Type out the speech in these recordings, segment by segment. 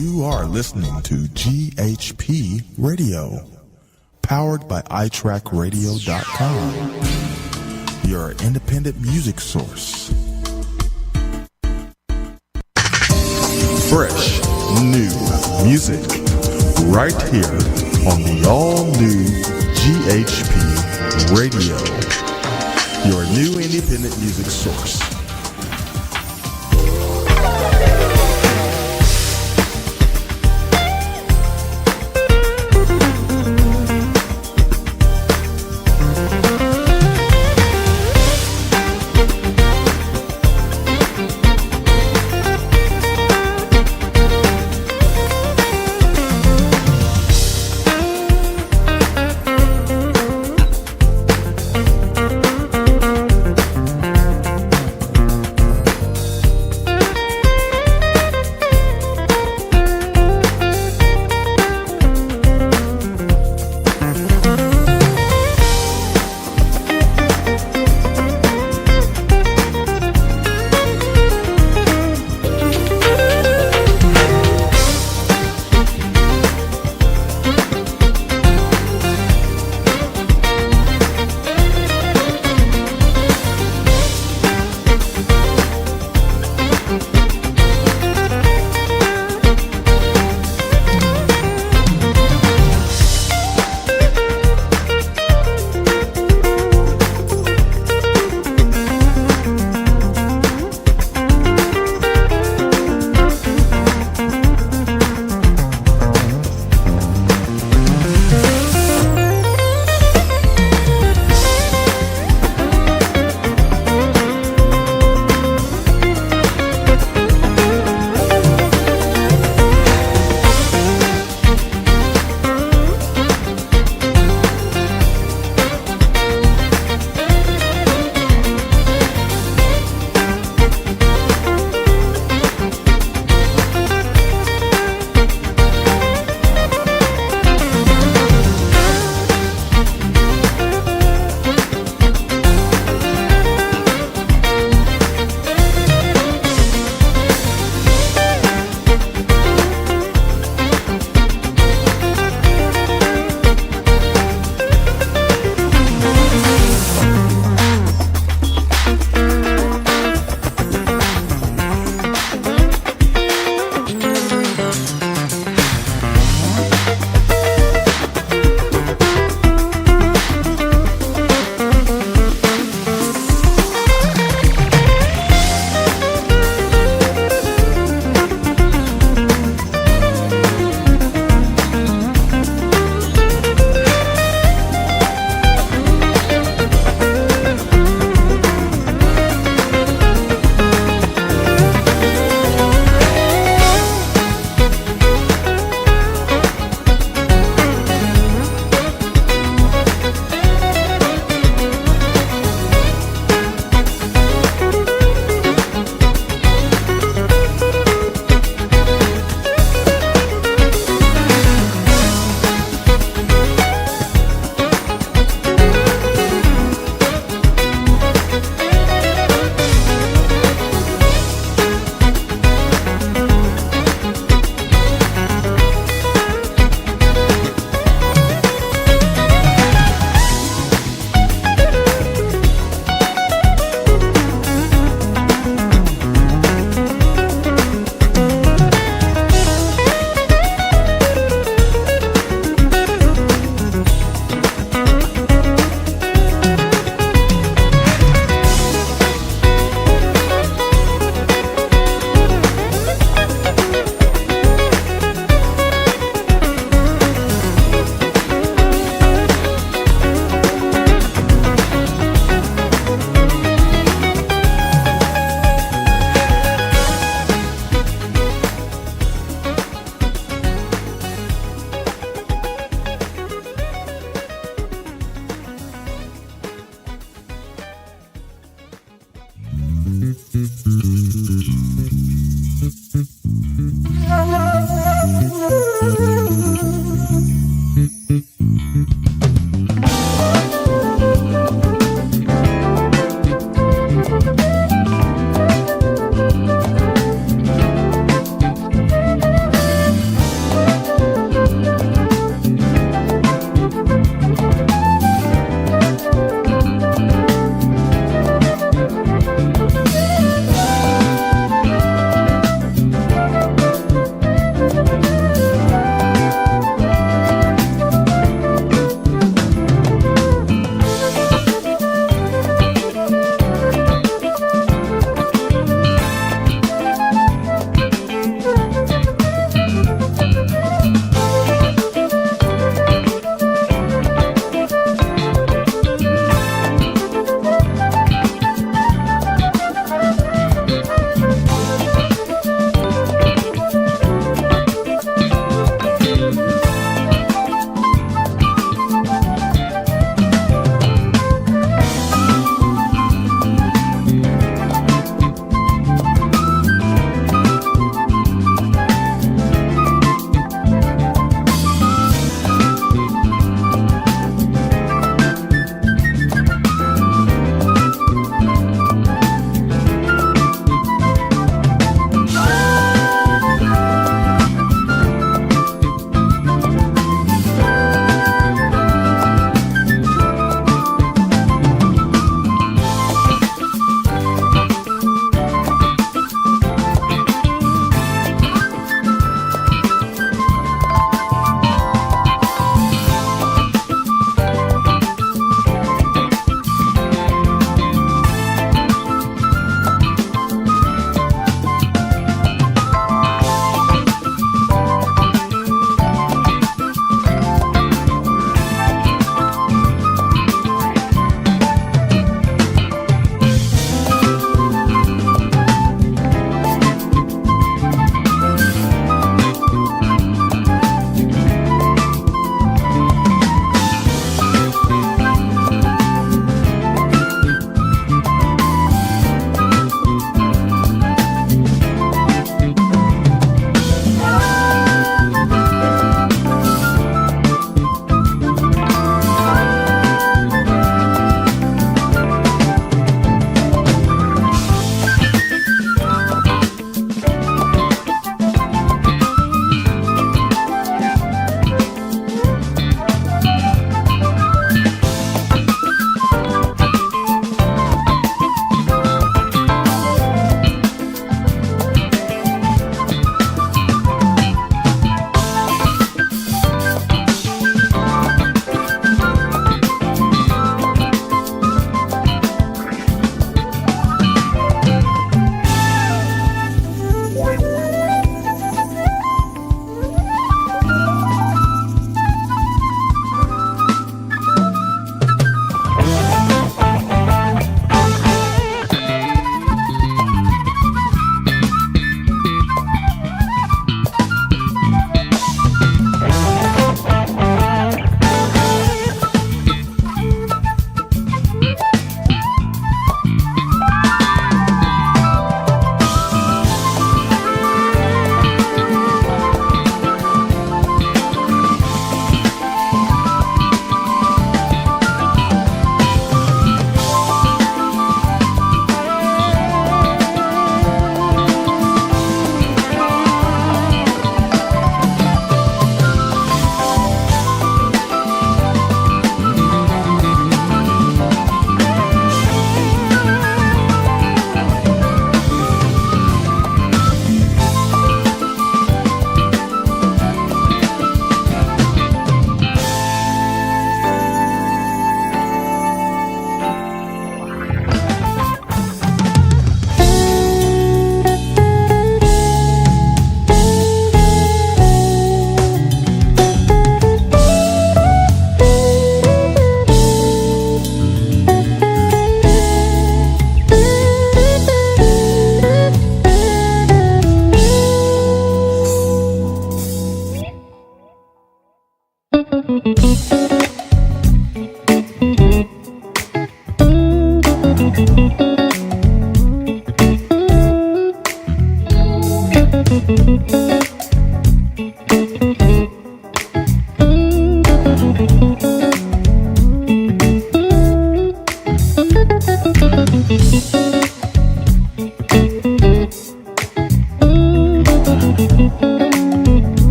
You are listening to GHP Radio, powered by iTrackRadio.com, your independent music source. Fresh, new music, right here on the all-new GHP Radio, your new independent music source.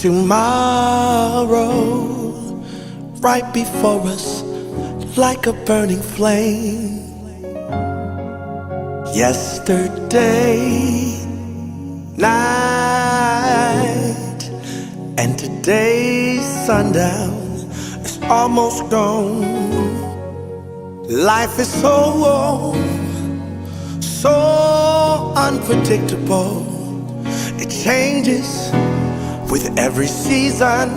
Tomorrow, right before us, like a burning flame. Yesterday, night, and today's sundown is almost gone. Life is so unpredictable. It changes with every season.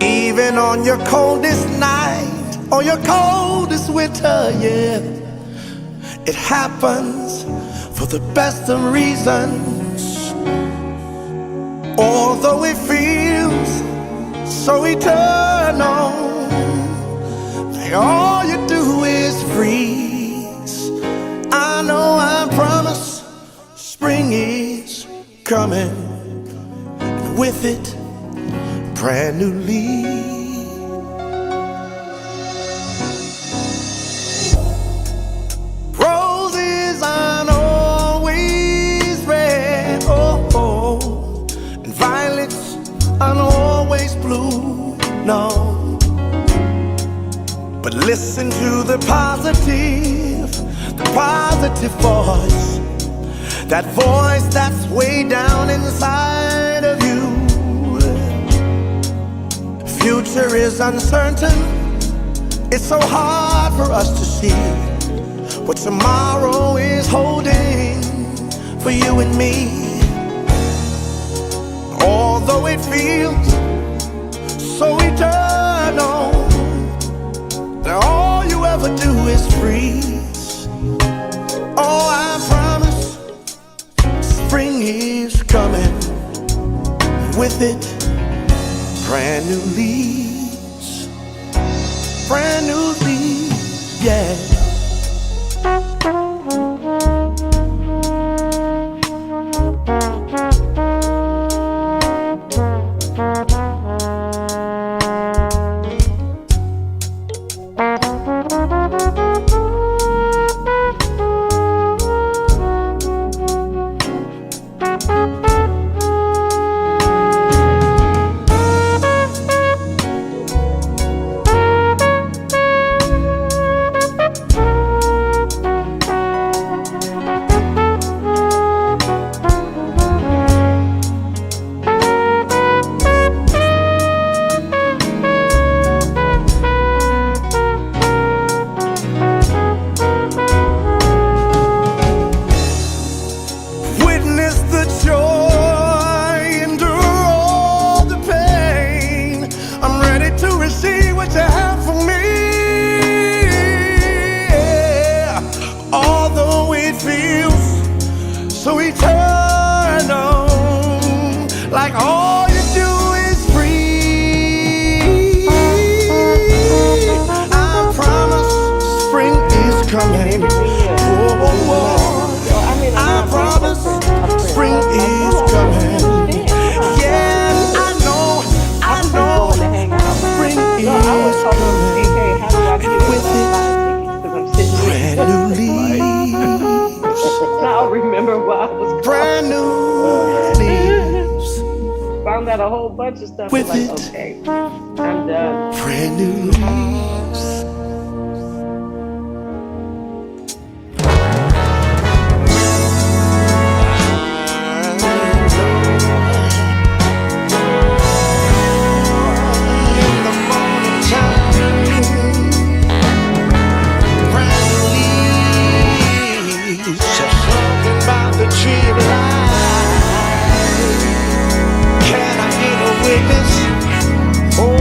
Even on your coldest night, on your coldest winter, yeah, it happens for the best of reasons. Although it feels so eternal, like all you do is freeze. I know, I promise, spring is coming, and with it, brand new leaves. Roses aren't always red, and violets aren't always blue, no. But listen to the positive voice, that voice that's way down inside of you. Future is uncertain. It's so hard for us to see what tomorrow is holding for you and me. Although it feels so eternal, that all you ever do is freeze. Oh, I promise, spring is coming, with it, brand new leaves, brand new leaves, yeah. So eternal, like all you do is breathe. I promise spring is coming. Oh, oh, oh. I promise spring is coming. Yeah, I know, spring is coming. And with it, brand new leaves. Now I remember why I was brand new leaves. Found out a whole bunch of stuff. With like, it, okay, I'm done. brand new leaves. In the morning time, brand new leaves. Something about the tree of life. Can I get a witness? Oh,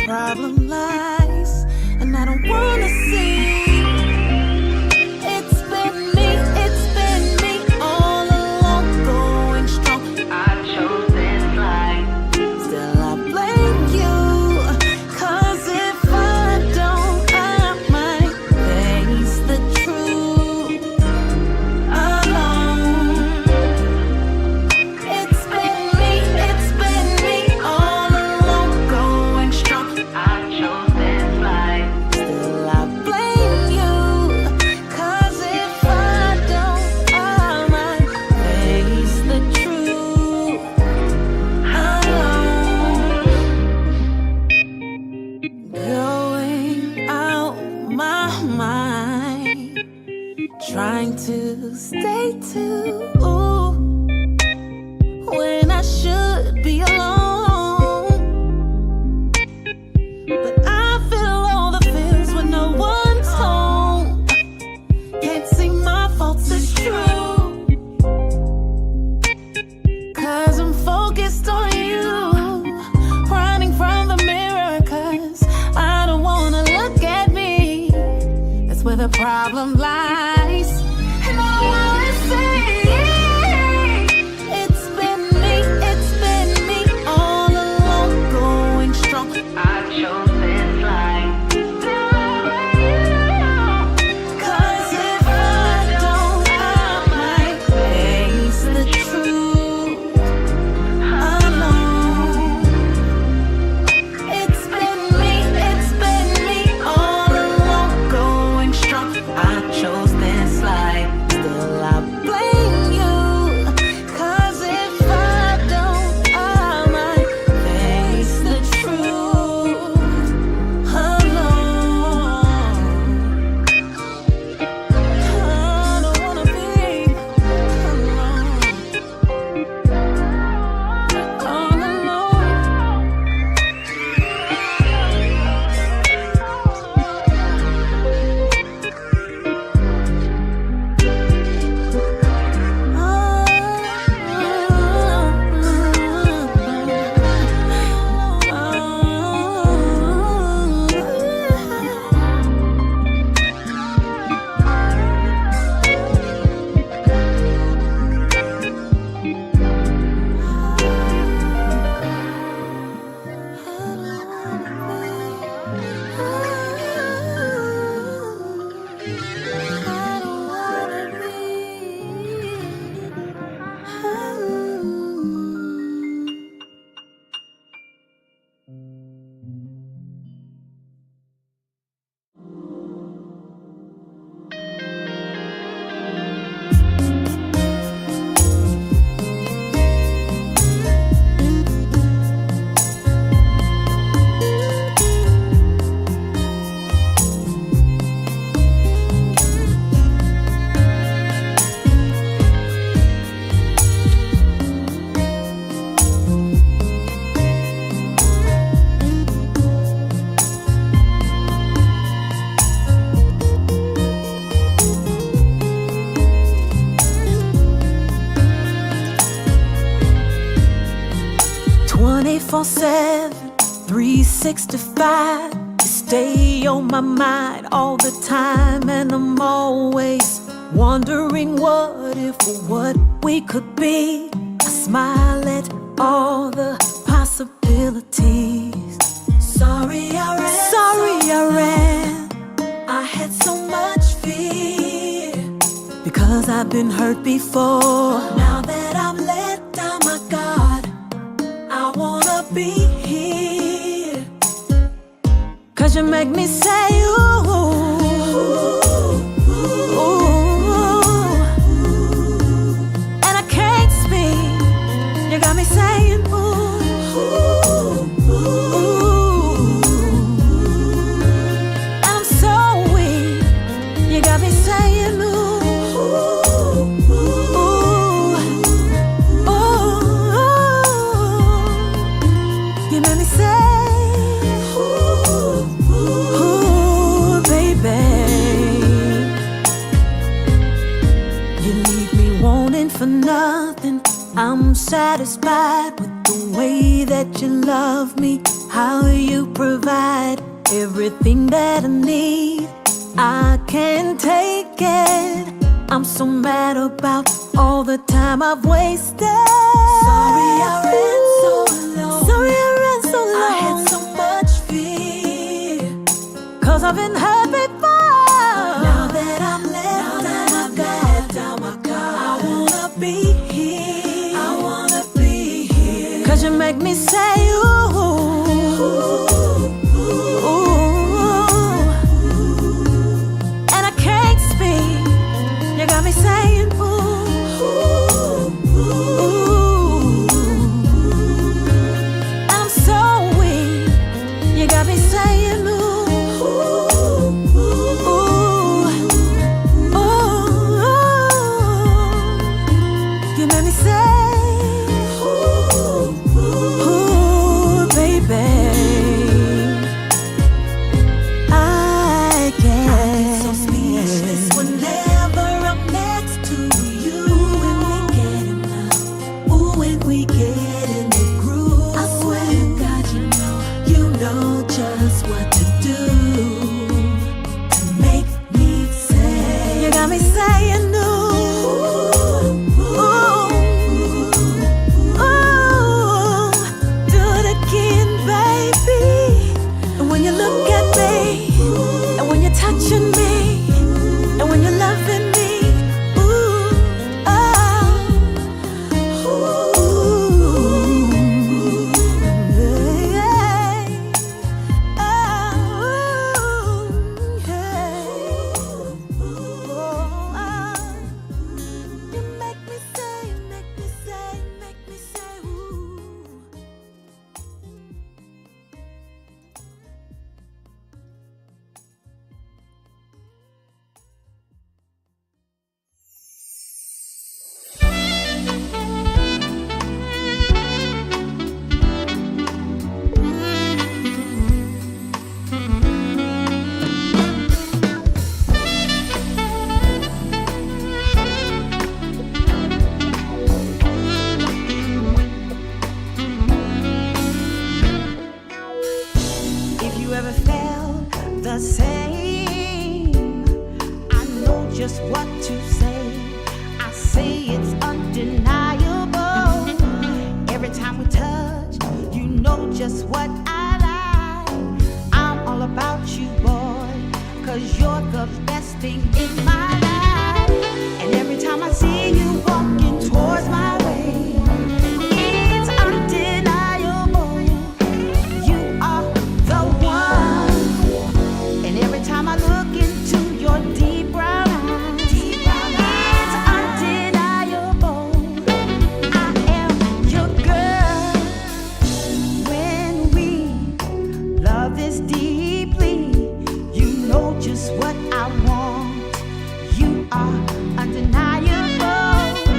problem lies, and I don't wanna see. It's been me all along, going strong. I chose this life. Still I blame you, 'cause if I don't, I might face the truth alone. It's been me all along, going strong. I chose this life. Still I blame you, 'cause if I don't, I might face the truth alone. Going out my mind, trying to stay true when I should be alone. But I feel all the feels when no one's home. Can't see my faults, it's true, 'cause I'm focused on you. Running from the mirror, 'cause I don't wanna look at me. That's where the problem lies. And I wanna say, it's been me all along, going strong. I chose this life. 'Cause if I don't, I might face the truth alone. It's been me all along, going strong. I chose this life. Still I blame you, 'cause if I don't, I might face the truth alone. I don't wanna be alone, all alone. 24/7, 365. You stay on my mind all the time, and I'm always wondering what if or what we could be. I smile at all the possibilities. Sorry I ran. I had so much fear, because I've been hurt before. Now that I'm let down, my God, I wanna be here. 'Cause you make me say, ooh, ooh, ooh. And I can't speak. You got me saying, ooh, ooh, ooh. And I'm so weak. You got me saying, ooh. For nothing, I'm satisfied with the way that you love me, how you provide everything that I need. I can't take it. I'm so mad about all the time I've wasted. Sorry I ran so long. Sorry I ran so long. I had so much fear, 'cause I've been hurt before. Now that I'm let down my guard, I wanna be here. I wanna be here. 'Cause you make me say ooh, ooh, ooh. And I can't speak. You got me saying ooh, ooh, ooh. I'm so weak. You got me saying ooh, ooh, ooh, ooh. You made me say ooh, ooh, baby. I get so speechless whenever I'm next to you. When we get in love, ooh, when we get in the groove, I swear to God, you know just what to do to make me say. You got me saying ooh, ooh, ooh. Do it again, baby. And when you look at me, and when you're touching me, and when you're loving me, ooh, oh, ooh, yeah, oh, yeah, oh, you make me say, ooh. If you ever felt the same, I know just what to say. I say it's undeniable. Every time we touch, you know just what I like. I'm all about you, boy, 'cause you're the best thing in my life. And every time I see you walking towards my way, it's undeniable. You are the one. And every time I look into your deep brown eyes, it's undeniable. I am your girl. When we love this deeply, you know just what I want. You are undeniable.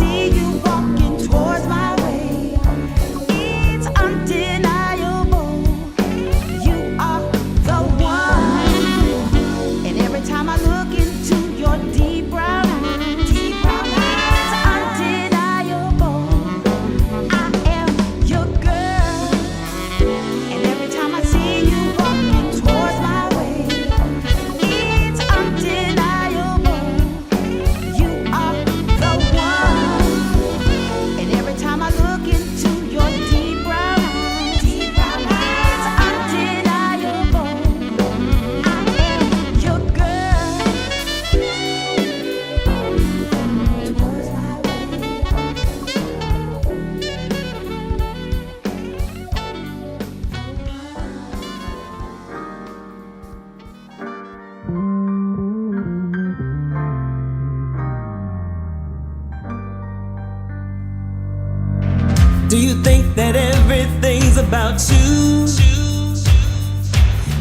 see you walking towards my way, it's undeniable. You are the one. And every time I look into your deep brown eyes, it's undeniable. I am your girl. And every time I see you walking towards my way, it's undeniable. You are the one. And every time I look into your deep brown eyes, it's undeniable. I am your girl. Towards my Do you think that everything's about you?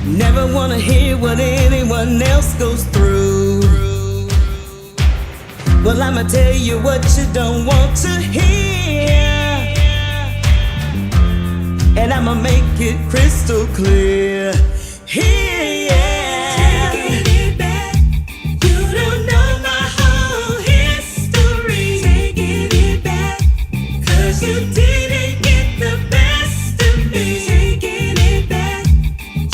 Never wanna hear what anyone else goes through. Well, I'ma tell you what you don't want to hear, and I'ma make it crystal clear. Here, yeah. Taking it back. You don't know my whole history. Taking it back. 'Cause you didn't get the best of me. Taking it back.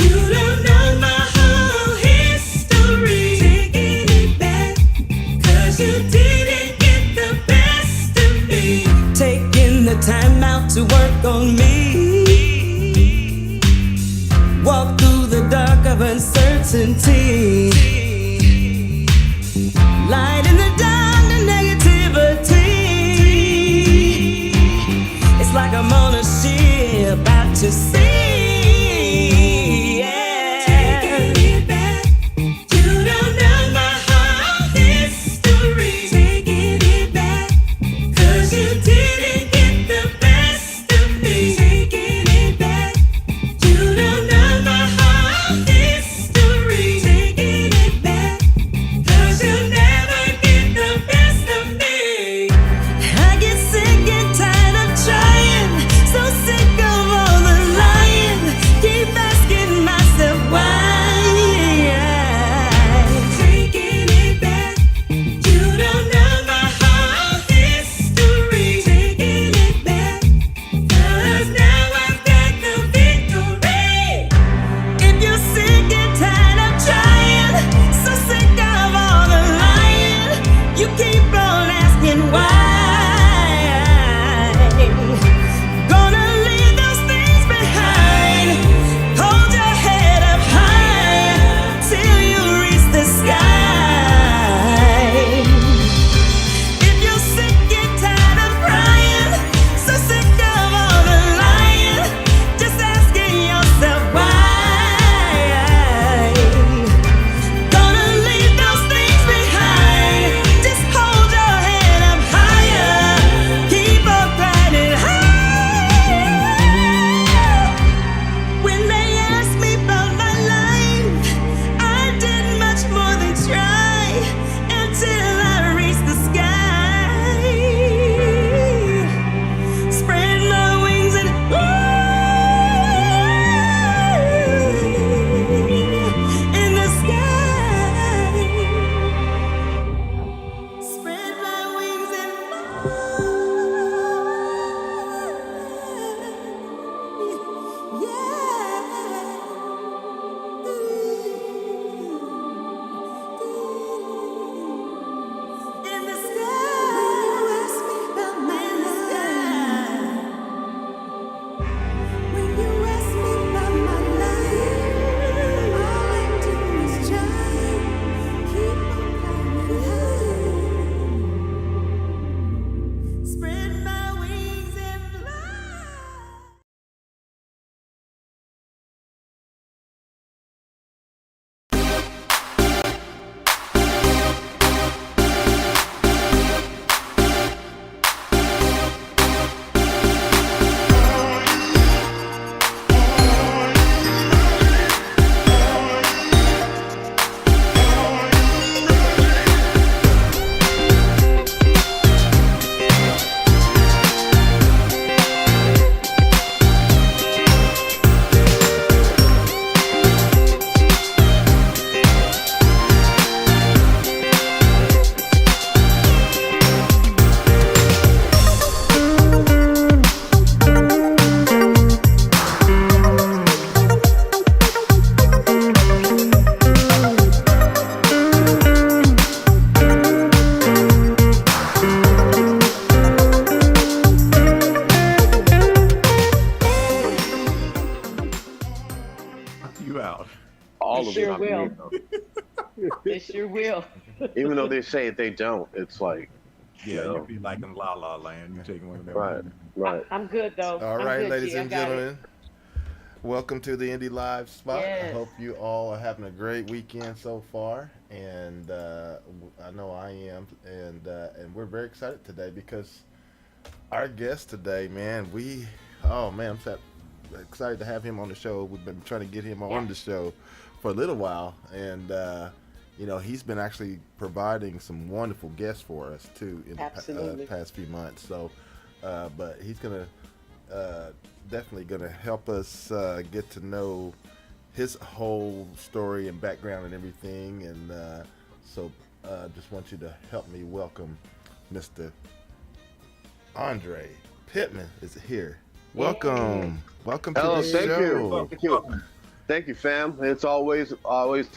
You don't know my whole history. Taking it back. 'Cause you didn't get the best of me. Taking the time out to work on me. Walk through the dark of uncertainty. Light in the dark, the negativity. It's like I'm on a ship about to sea. Yeah. Taking it back. You don't know my whole history. Taking it back. 'Cause you didn't get the best of me. Taking it back. You don't know my whole history. Taking it back. 'Cause you'll never get the best of me. I get sick and tired of trying, so sick of all the lying. Keep asking myself why. Taking it back. You don't know my whole history. Taking it back. 'Cause now I've got the victory. If you're sick and tired of trying, so sick of all the lying, you keep on asking why. Gonna leave those things behind. Hold your head up high till you reach the sky. If you're sick and tired of crying, so sick of all the lying, just asking yourself why. Gonna leave those things behind. Just hold your head up higher. Keep on riding high. all of it. sure I mean, will. It sure will. even though they say it, they don't. It's like, Yeah, you be like in La La Land. You taking one of them. right, right. I'm good though. All I'm right, good, ladies G. I and got it. gentlemen, welcome to the Indie Live spot. I Yes. hope you all are having a great weekend so far, and I know I am, and we're very excited today because our guest today, man, I'm so excited to have him on the show. We've been trying to get him on the show for a little while, and he's been actually providing some wonderful guests for us too in Absolutely. the past few months. So, but he's gonna definitely gonna help us get to know his whole story and background and everything. And so, just want you to help me welcome Mr. Andre Pittmon is here. Welcome, welcome to Hello, the thank show. you, thank you, thank you, fam. It's always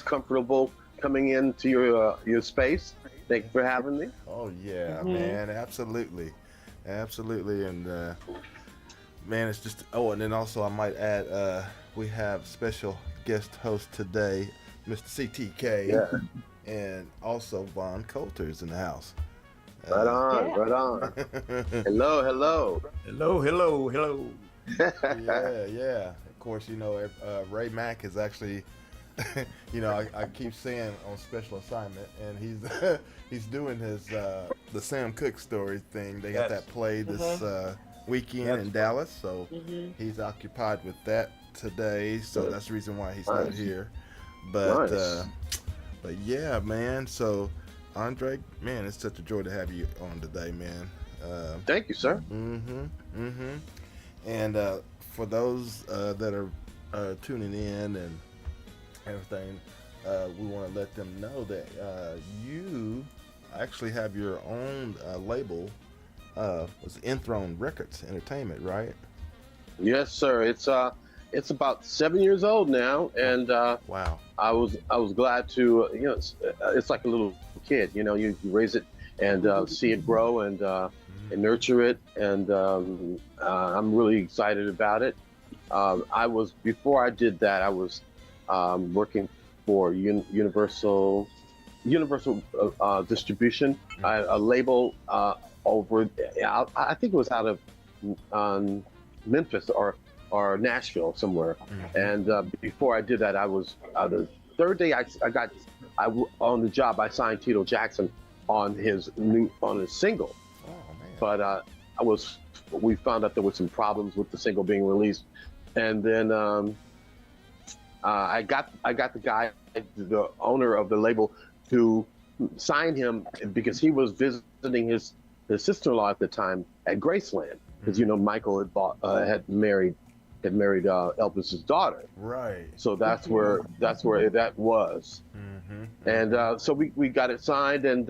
comfortable coming into your space. Thank you for having me. Oh yeah, man, absolutely, and man, it's just. Oh, and then also I might add, we have special guest host today, Mr. CTK, and also Von Coulter's in the house. Right on, right on. Hello, hello. Yeah. Of course, Ray Mack is actually, I keep saying on special assignment, and he's doing his the Sam Cooke story thing. They got that play this weekend in Dallas, so he's occupied with that today. So that's the reason why he's not here. But but yeah, man. So Andre, man, it's such a joy to have you on today, man. Thank you, sir. And for those that are tuning in and everything, we want to let them know that you actually have your own label. Was Enthrone Records Entertainment, right? Yes, sir. It's about 7 years old now, and wow. I was glad to it's like a little kid. You raise it and see it grow and nurture it, and I'm really excited about it. Before I did that, I was working for Universal Distribution, a label over. I think it was out of Memphis or Nashville somewhere. And before I did that, I was the third day I on the job. I signed Tito Jackson on his single. Oh man! But we found out there were some problems with the single being released, and then I got the guy, the owner of the label, to sign him because he was visiting his sister-in-law at the time at Graceland, because Michael had married Elvis's daughter. Right. So that's where that was. And so we got it signed, and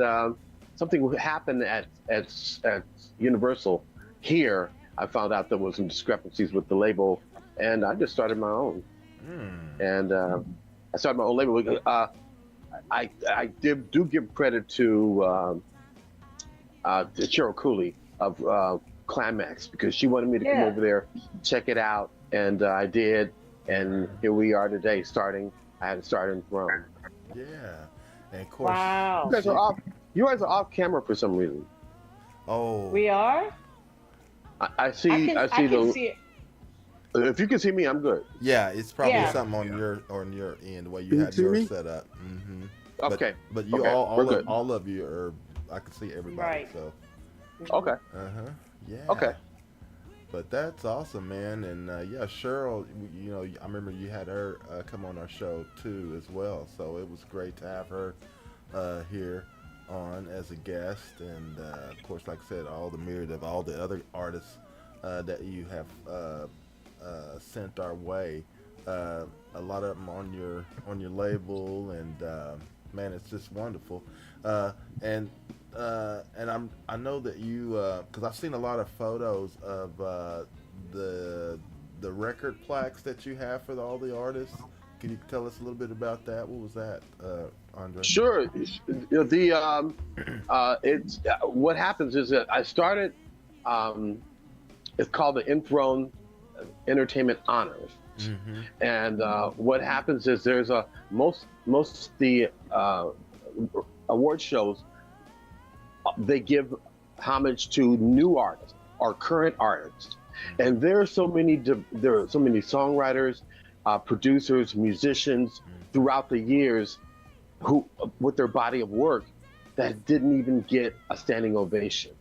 something happened at Universal here. I found out there was some discrepancies with the label, and I just started my own. And I started my own label. I do give credit to Cheryl Cooley of Climax, because she wanted me to come over there, check it out, and I did, and here we are today. I had to start in Rome. Yeah, and of course, Wow. You guys are off camera for some reason. Oh, We are? I see. I can see it. If you can see me, I'm good. yeah, it's probably Yeah. something on your end the way you had see me? yours set up. Okay. But you Okay, we're good. all of you are. I can see everybody. Right. So. Okay. Yeah. Okay. But that's awesome, man. And yeah, Cheryl, I remember you had her come on our show too as well. So it was great to have her here on as a guest. And of course, like I said, all the myriad of all the other artists that you have sent our way. A lot of them on your label, and man, it's just wonderful. And I know that you, because I've seen a lot of photos of the record plaques that you have for all the artists. Can you tell us a little bit about that? What was that, Andre? Sure. It's what happens is that I started. It's called the Enthrone Entertainment Honors, And what happens is there's a most the award shows, they give homage to new artists or current artists, and there are so many songwriters, producers, musicians throughout the years who, with their body of work, that didn't even get a standing ovation.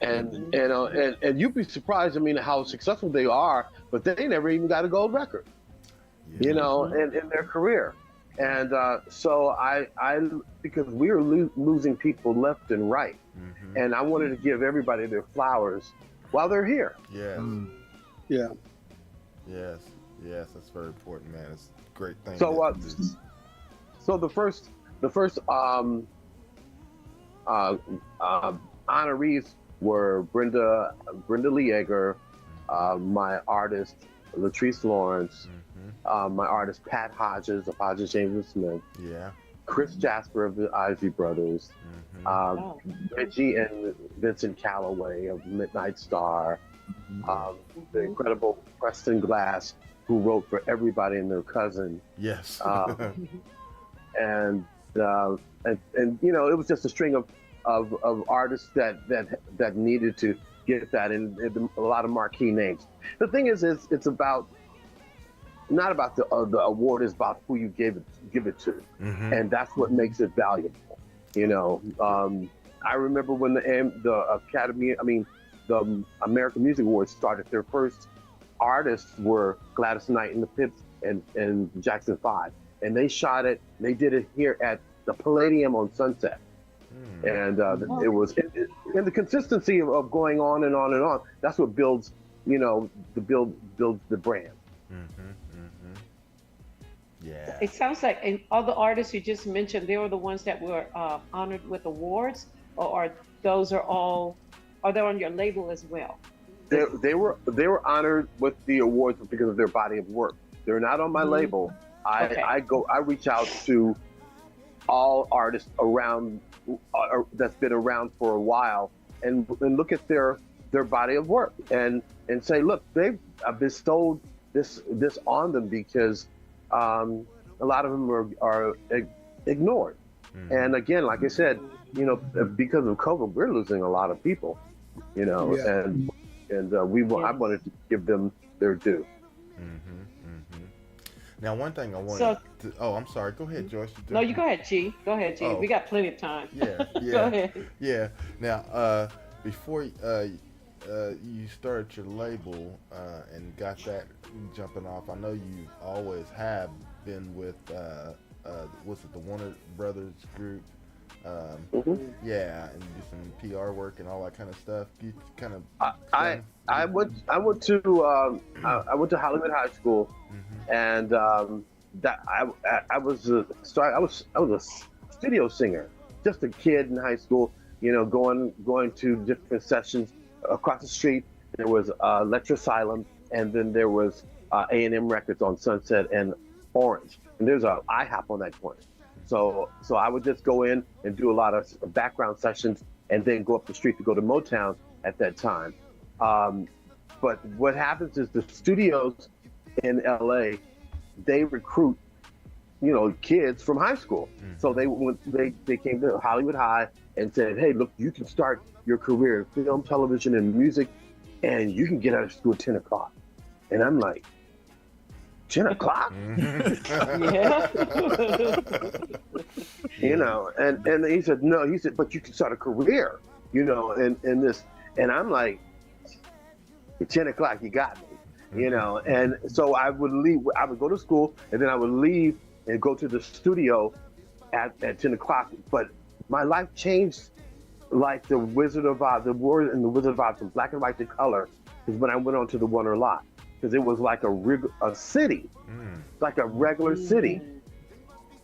And you'd be surprised, I mean, how successful they are, but they never even got a gold record, you know, in their career. And so I because we were losing people left and right, and I wanted to give everybody their flowers while they're here. Yes. Yeah. Yes. Yes. That's very important, man. It's a great thing. So so the first honorees were Brenda Lee Egger, my artist Latrice Lawrence, my artist Pat Hodges of Hodges James Smith, Chris Jasper of the Isley Brothers, Reggie and Vincent Calloway of Midnight Star, the incredible Preston Glass, who wrote for everybody and their cousin. Yes. And you know, it was just a string of artists that needed to get that, and a lot of marquee names. The thing is it's about not about the award, is about who you give it to, and that's what makes it valuable. You know, I remember when the Academy, I mean, the American Music Awards started. Their first artists were Gladys Knight and the Pips and Jackson 5, and they shot it. They did it here at the Palladium on Sunset, and it was and the consistency of going on and on and on. That's what builds, you know, builds the brand. Yeah. It sounds like, and all the artists you just mentioned, they were the ones that were honored with awards, or are they're on your label as well? They were honored with the awards because of their body of work. They're not on my label. I reach out to all artists around that's been around for a while and look at their body of work and say, look, they've bestowed this on them because a lot of them are ignored. And again, like I said, you know, because of COVID, we're losing a lot of people, you know, and I wanted to give them their due. Now, one thing I wanted to... Oh, I'm sorry. Go ahead, Joyce. No, you go ahead, G. Go ahead, G. We got plenty of time. Yeah. Go ahead. Yeah. Now, before you started your label and got that jumping off, I know you always have been with, what's it, the Warner Brothers group? Yeah, and do some PR work and all that kind of stuff. You kind of... I went to Hollywood High School, and that I was a studio singer, just a kid in high school. You know, going to different sessions across the street. There was Lecture Asylum, and then there was A&M Records on Sunset and Orange, and there's a IHOP on that corner. So I would just go in and do a lot of background sessions, and then go up the street to go to Motown at that time. But what happens is the studios in LA, they recruit, you know, kids from high school. So they came to Hollywood High and said, hey, look, you can start your career in film, television, and music, and you can get out of school at 10 o'clock. And I'm like, 10 o'clock? You know, and he said, no, he said, but you can start a career, you know, in this. And I'm like, at 10 o'clock, you got me, you know. And so I would go to school, and then I would leave and go to the studio at 10 o'clock. But my life changed like the Wizard of Oz, the Word and the Wizard of Oz, from black and white to color, is when I went on to the Wonder Lot. Because it was like a city, like a regular city.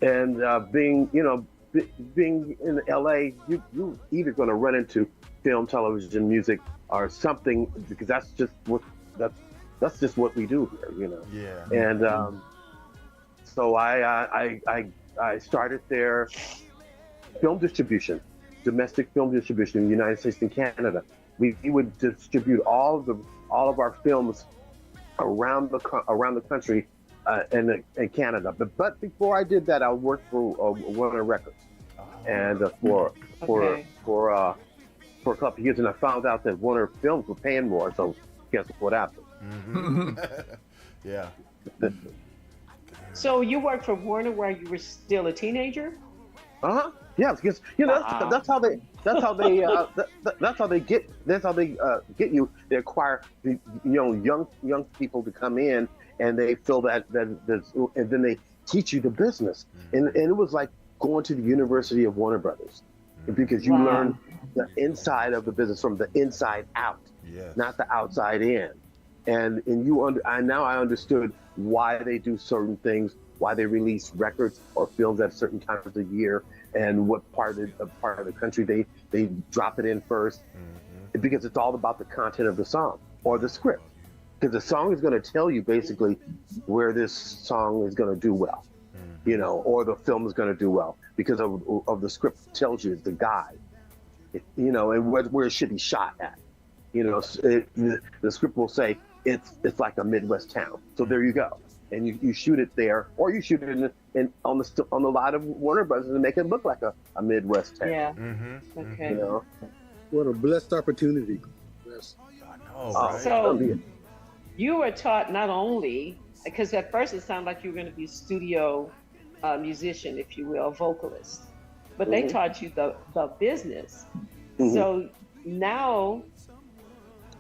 And being in LA, you either going to run into film, television, music, or something, because that's just what we do here, you know. Yeah. And so I started there, film distribution, domestic film distribution in the United States and Canada. We would distribute all of our films around the country in Canada. But before I did that, I worked for Warner Records, and for Okay. for a couple of years, and I found out that Warner Films were paying more. So guess what happened? Yeah. So you worked for Warner while you were still a teenager? Yes, because Wow. that's how they get you. They acquire young people to come in, and they feel that and then they teach you the business. And it was like going to the University of Warner Brothers, because you Wow. learn the inside of the business from the inside out, Yes. not the outside in. And now I understood why they do certain things, why they release records or films at certain times of the year, and what part of the country they drop it in first, because it's all about the content of the song or the script. Because the song is going to tell you basically where this song is going to do well, or the film is going to do well, because of the script tells you the guide, and where it should be shot at. The script will say it's like a Midwest town. So there you go. And you shoot it there, or you shoot it on the lot of Warner Brothers and make it look like a Midwest town. Yeah. Mm-hmm. Okay. What a blessed opportunity. Yes. Oh, right. So you were taught not only, because at first it sounded like you were going to be a studio musician, if you will, vocalist, but they taught you the business. So now,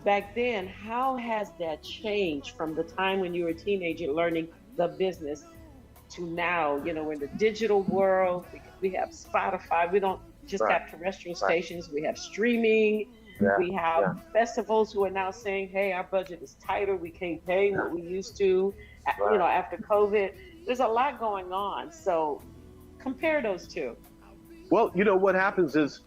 back then, how has that changed from the time when you were a teenager learning the business to now? In the digital world, we have Spotify. We don't just have terrestrial stations. We have streaming. We have festivals who are now saying, hey, our budget is tighter. We can't pay what we used to, after COVID. There's a lot going on. So compare those two. Well, what happens is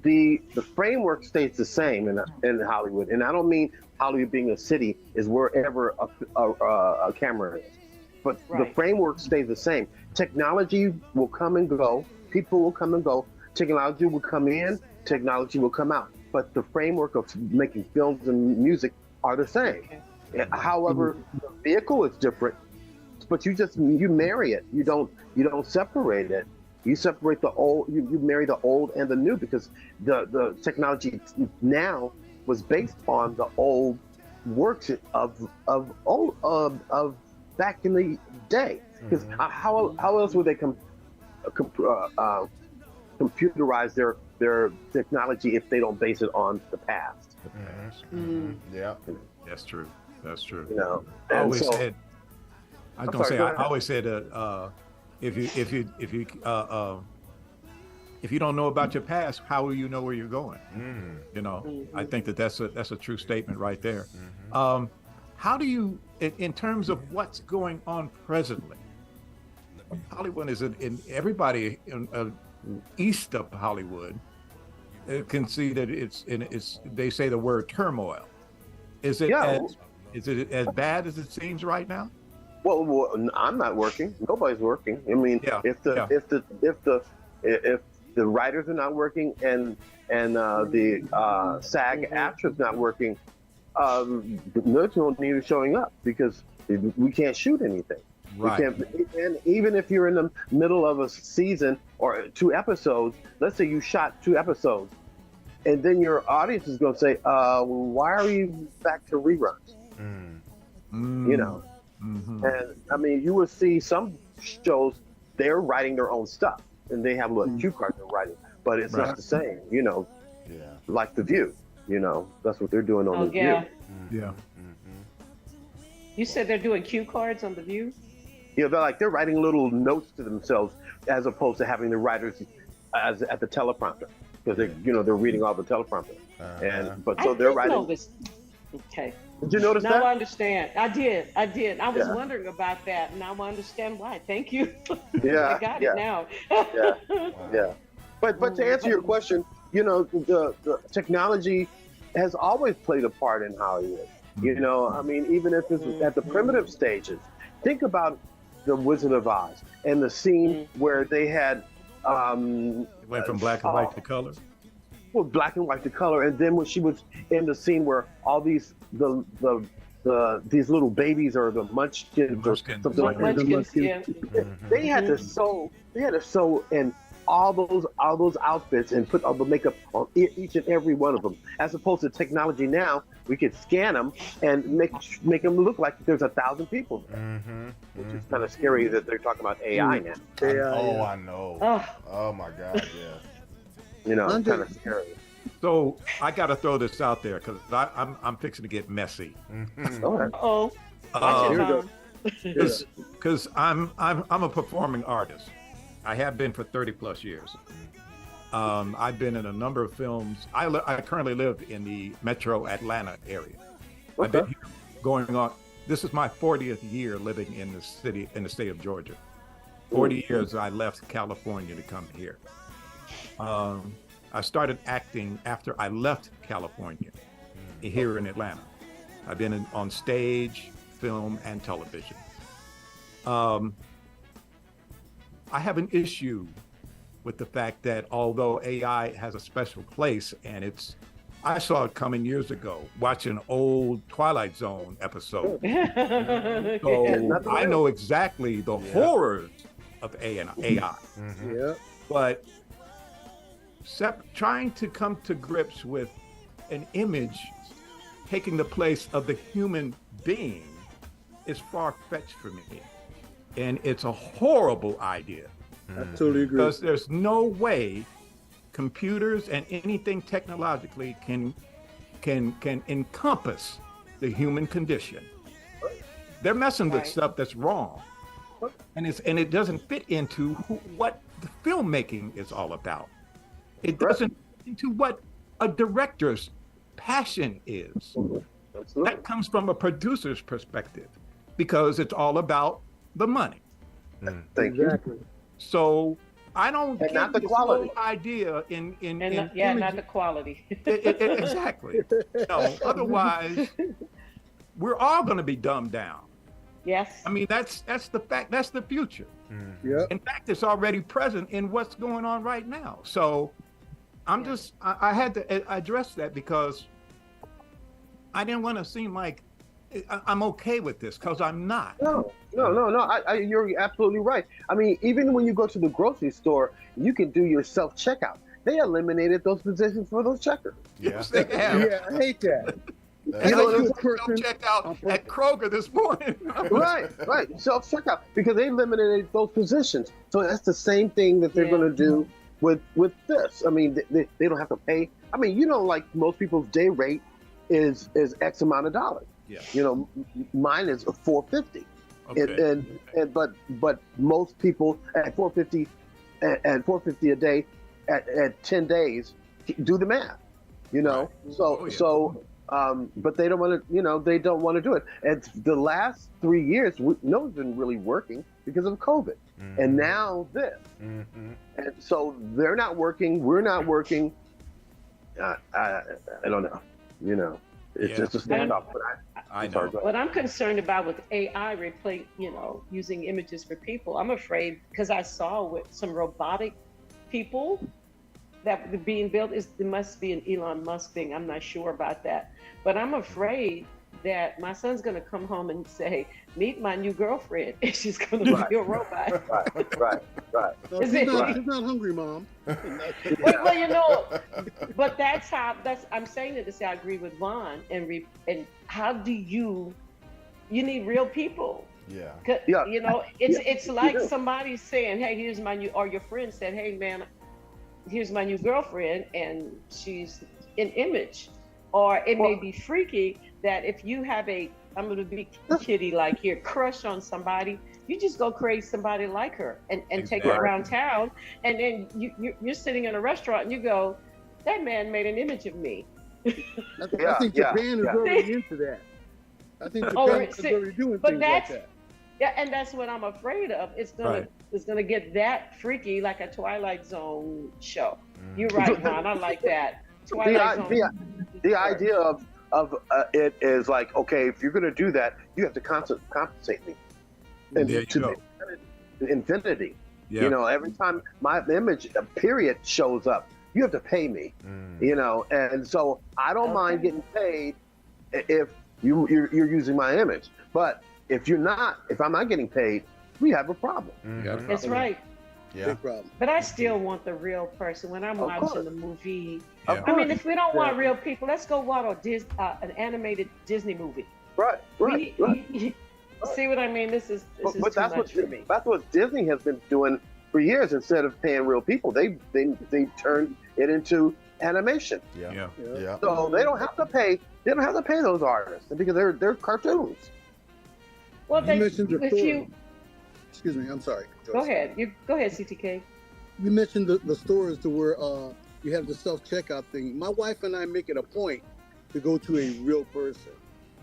the framework stays the same in Hollywood, and I don't mean Hollywood being a city is wherever a camera is, but the framework stays the same. Technology will come and go. People will come and go. Technology will come in. Technology will come out. But the framework of making films and music are the same. However, the vehicle is different, but you marry it. You don't separate it. You separate the old. You marry the old and the new, because the technology now was based on the old works of back in the day. Because how else would they computerize their technology if they don't base it on the past? Yeah. That's true. That's true. I always said if you don't know about your past, how will you know where you're going? I think that's a true statement right there. How do you, in terms of what's going on presently, Hollywood is in everybody east of Hollywood can see that it's they say the word turmoil. Is it as bad as it seems right now? Well, I'm not working. Nobody's working. I mean, if the writers are not working and the SAG-AFTRA's not working, the military won't need showing up, because we can't shoot anything. Right. And even if you're in the middle of a season or 2 episodes, let's say you shot 2 episodes, and then your audience is going to say, why are we back to reruns? And I mean, you will see some shows, they're writing their own stuff, and they have little cue cards they're writing, but it's not the same, like The View, that's what they're doing on The View. Yeah. You said they're doing cue cards on The View? They're writing little notes to themselves, as opposed to having the writers at the teleprompter, because they're reading all the teleprompter, they're writing. Okay. Did you notice that? Now I understand. I did. I was wondering about that, and now I understand why. Thank you. I got it now. But to answer your question, the technology has always played a part in Hollywood. I mean, even if it's at the primitive stages, think about The Wizard of Oz and the scene where they had It went from black and white to color. Well, black and white to color, and then when she was in the scene where all these the these little babies or the munchkins or Munchkins. something like that. Munchkins, yeah. They had to sew in all those outfits and put all the makeup on each and every one of them. As opposed to technology now, we could scan them and make them look like there's 1,000 people there. Which is kind of scary that they're talking about AI now. I know. Oh my God, yeah. You know, kind of scary. So I got to throw this out there because I'm fixing to get messy. Oh, watch it, Tom. Because I'm a performing artist. I have been for 30 plus years. I've been in a number of films. I currently live in the Metro Atlanta area. I've been here going on. This is my 40th year living in the state of Georgia. 40 years I left California to come here. I started acting after I left California here in Atlanta. I've been on stage, film, and television. I have an issue with the fact that although AI has a special place, and I saw it coming years ago, watching an old Twilight Zone episode. So I know exactly the horrors of AI. But trying to come to grips with an image taking the place of the human being is far-fetched for me. And it's a horrible idea. I totally agree. Because there's no way computers and anything technologically can encompass the human condition. They're messing with stuff that's wrong. And it doesn't fit into what the filmmaking is all about. It doesn't fit into what a director's passion is. That comes from a producer's perspective because it's all about the money. Thank you. So I don't And get not the this quality. whole idea in Not the quality. exactly. No, otherwise we're all going to be dumbed down. Yes. I mean, that's the fact. That's the future. Yeah. In fact, it's already present in what's going on right now. So I had to address that because I didn't want to seem like I'm okay with this because I'm not. No. You're absolutely right. I mean, even when you go to the grocery store, you can do your self-checkout. They eliminated those positions for those checkers. Yes, they have. Yeah, I hate that. I checked out at Kroger this morning. right. Self-checkout because they eliminated those positions. So that's the same thing that they're going to do with this. I mean, they don't have to pay. I mean, like most people's day rate is X amount of dollars. Yeah. Mine is $450. Okay. But most people at $450 a day at 10 days do the math. Right. But they don't want to. They don't want to do it. And the last 3 years, no one's been really working because of COVID, and now this, and so they're not working. We're not working. I don't know. It's just a standoff. But I know. What I'm concerned about with AI using images for people, I'm afraid because I saw with some robotic people that were being built there must be an Elon Musk thing. I'm not sure about that, but I'm afraid that my son's going to come home and say, "Meet my new girlfriend," and she's going to be a robot. Right. So she's not hungry, Mom. Well, but I'm saying it to say I agree with Vaughn and how do you need real people. Yeah. It's like somebody saying, "Hey, here's my new," or your friend said, "Hey, man, here's my new girlfriend," and she's an image. Or it may be freaky that if you have I'm going to be kiddie like here, crush on somebody, you just go create somebody like her and take her around town. And then you're sitting in a restaurant and you go, that man made an image of me. I think Japan is already into that. I think Japan is already doing things like that. Yeah, and that's what I'm afraid of. It's gonna get that freaky like a Twilight Zone show. You're right, Ron. I like that. Twilight Zone. The idea of it is like, okay, if you're gonna do that, you have to compensate me. And to infinity. Yeah. Every time my image period shows up, you have to pay me. And so I don't mind getting paid if you're using my image. But if I'm not getting paid, we have a problem. That's right. Yeah. Big problem. But I still want the real person when I'm Of watching course. the movie. Yeah. I mean, if we don't want real people, let's go watch an animated Disney movie. Right. See what I mean? This is But too that's much for me. That's what Disney has been doing for years. Instead of paying real people, they turned it into animation. Yeah. So they don't have to pay. They don't have to pay those artists because they're cartoons. Well, You mentioned the if story. you Excuse me, I'm sorry. go ahead, go ahead, CTK. You mentioned the stores to where you have the self-checkout thing. My wife and I make it a point to go to a real person.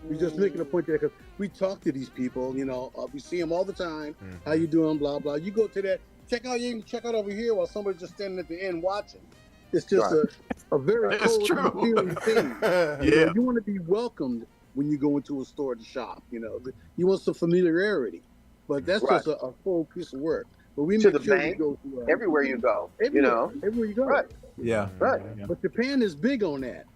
We just make it a point there because we talk to these people, you know, we see them all the time. How you doing, blah, blah. You go to that checkout, you can check out over here while somebody's just standing at the end watching. It's just a very That's cold true. feeling thing. You know, you want to be welcomed when you go into a store to shop, you know. You want some familiarity. But that's just a full piece of work. But we To make the sure bank, we go to everywhere you go, everywhere you go. Right. Yeah. Right. Yeah. But Japan is big on that.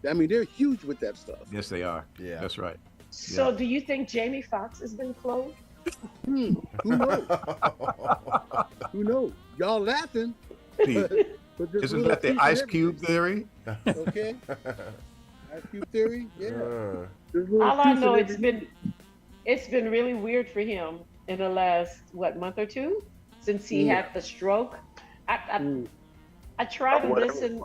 I mean, they're huge with that stuff. Yes, they are. Yeah. That's right. So, do you think Jamie Foxx has been cloned? Who knows? Who knows? Y'all laughing. Pete, But this isn't little that the piece of Ice Cube theory? Okay. Ice Cube theory? Yeah. There's little All I piece know, of it's been really weird for him in the last month or two since he had the stroke. I try to listen.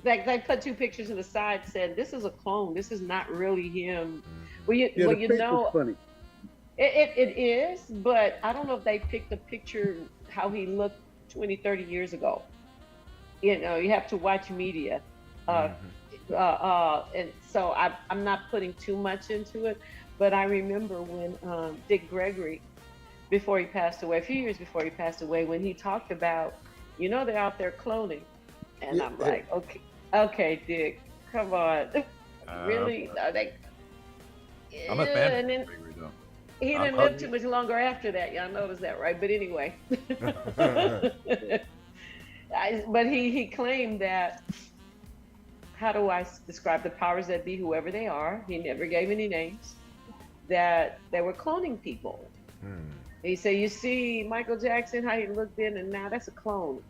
Like they put two pictures in the side, said this is a clone. This is not really him. Well, the you face know, is funny. it is, but I don't know if they picked a picture how he looked 20, 30 years ago. You know, you have to watch media. And so I'm not putting too much into it, but I remember when Dick Gregory, before he passed away, a few years before he passed away, when he talked about, you know, they're out there cloning. And I'm like, okay, Dick, come on. Really? I'm a fan. And then he didn't live too much longer after that. Y'all noticed that, right? But anyway. But he claimed that, how do I describe the powers that be, whoever they are, he never gave any names, that they were cloning people. He said, you see Michael Jackson, how he looked then and now, that's a clone.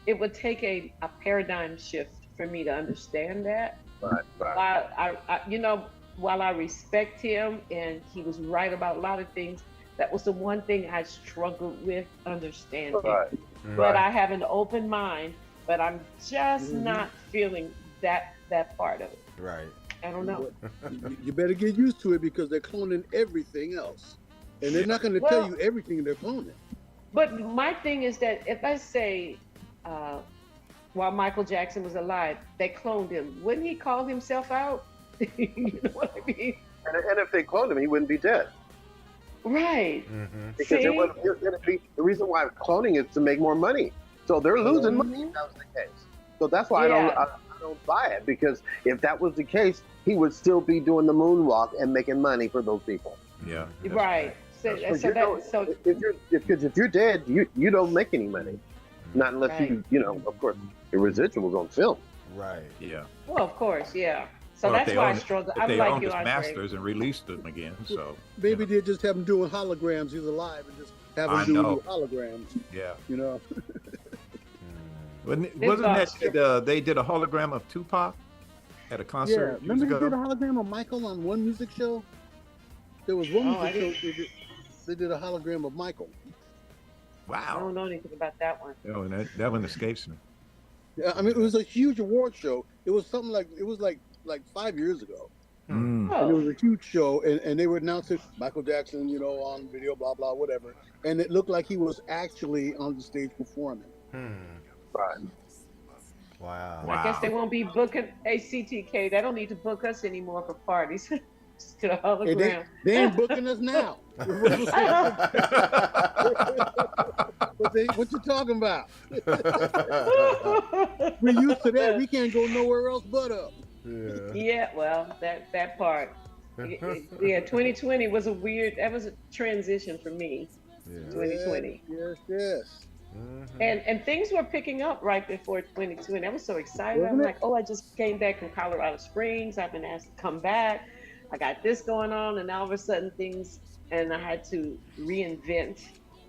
It would take a paradigm shift for me to understand that. Right. You know, while I respect him and he was right about a lot of things, that was the one thing I struggled with understanding. But I have an open mind, but I'm just not feeling that part of it. Right. I don't know. You better get used to it because they're cloning everything else. And they're not going to tell you everything they're cloning. But my thing is that if I say, while Michael Jackson was alive, they cloned him, wouldn't he call himself out? You know what I mean? And if they cloned him, he wouldn't be dead. Right. Because the reason why cloning is to make more money. So they're losing money if that was the case. So that's why I don't buy it, because if that was the case, he would still be doing the moonwalk and making money for those people. Yeah. Right. Because if you're dead, you don't make any money. Not unless you know, of course, the residuals on film. Right. Yeah. Well, of course, yeah. So that's why I struggle. If I'm they like owned you, his Andre. masters and released them again, so Maybe they just have him doing holograms. He's alive and just have him do holograms. Yeah. You know. Wasn't that they did a hologram of Tupac at a concert? Yeah. Remember they did a hologram of Michael on one music show? There was one music show they did a hologram of Michael. Wow. I don't know anything about that one. Oh, that one escapes me. Yeah, I mean it was a huge award show. It was something like 5 years ago. And it was a huge show, and they would announce it, Michael Jackson, you know, on video, blah, blah, whatever. And it looked like he was actually on the stage performing. Right. Wow. I guess they won't be booking ACTK. They don't need to book us anymore for parties. Just to the hologram. Hey, they ain't booking us now. What you talking about? We're used to that. We can't go nowhere else but up. Yeah, well, that part. Yeah, 2020 was that was a transition for me. 2020. Yes. And things were picking up right before 22, and I was so excited. Wasn't I'm it? like, oh, I just came back from Colorado Springs. I've been asked to come back. I got this going on, and all of a sudden things, and I had to reinvent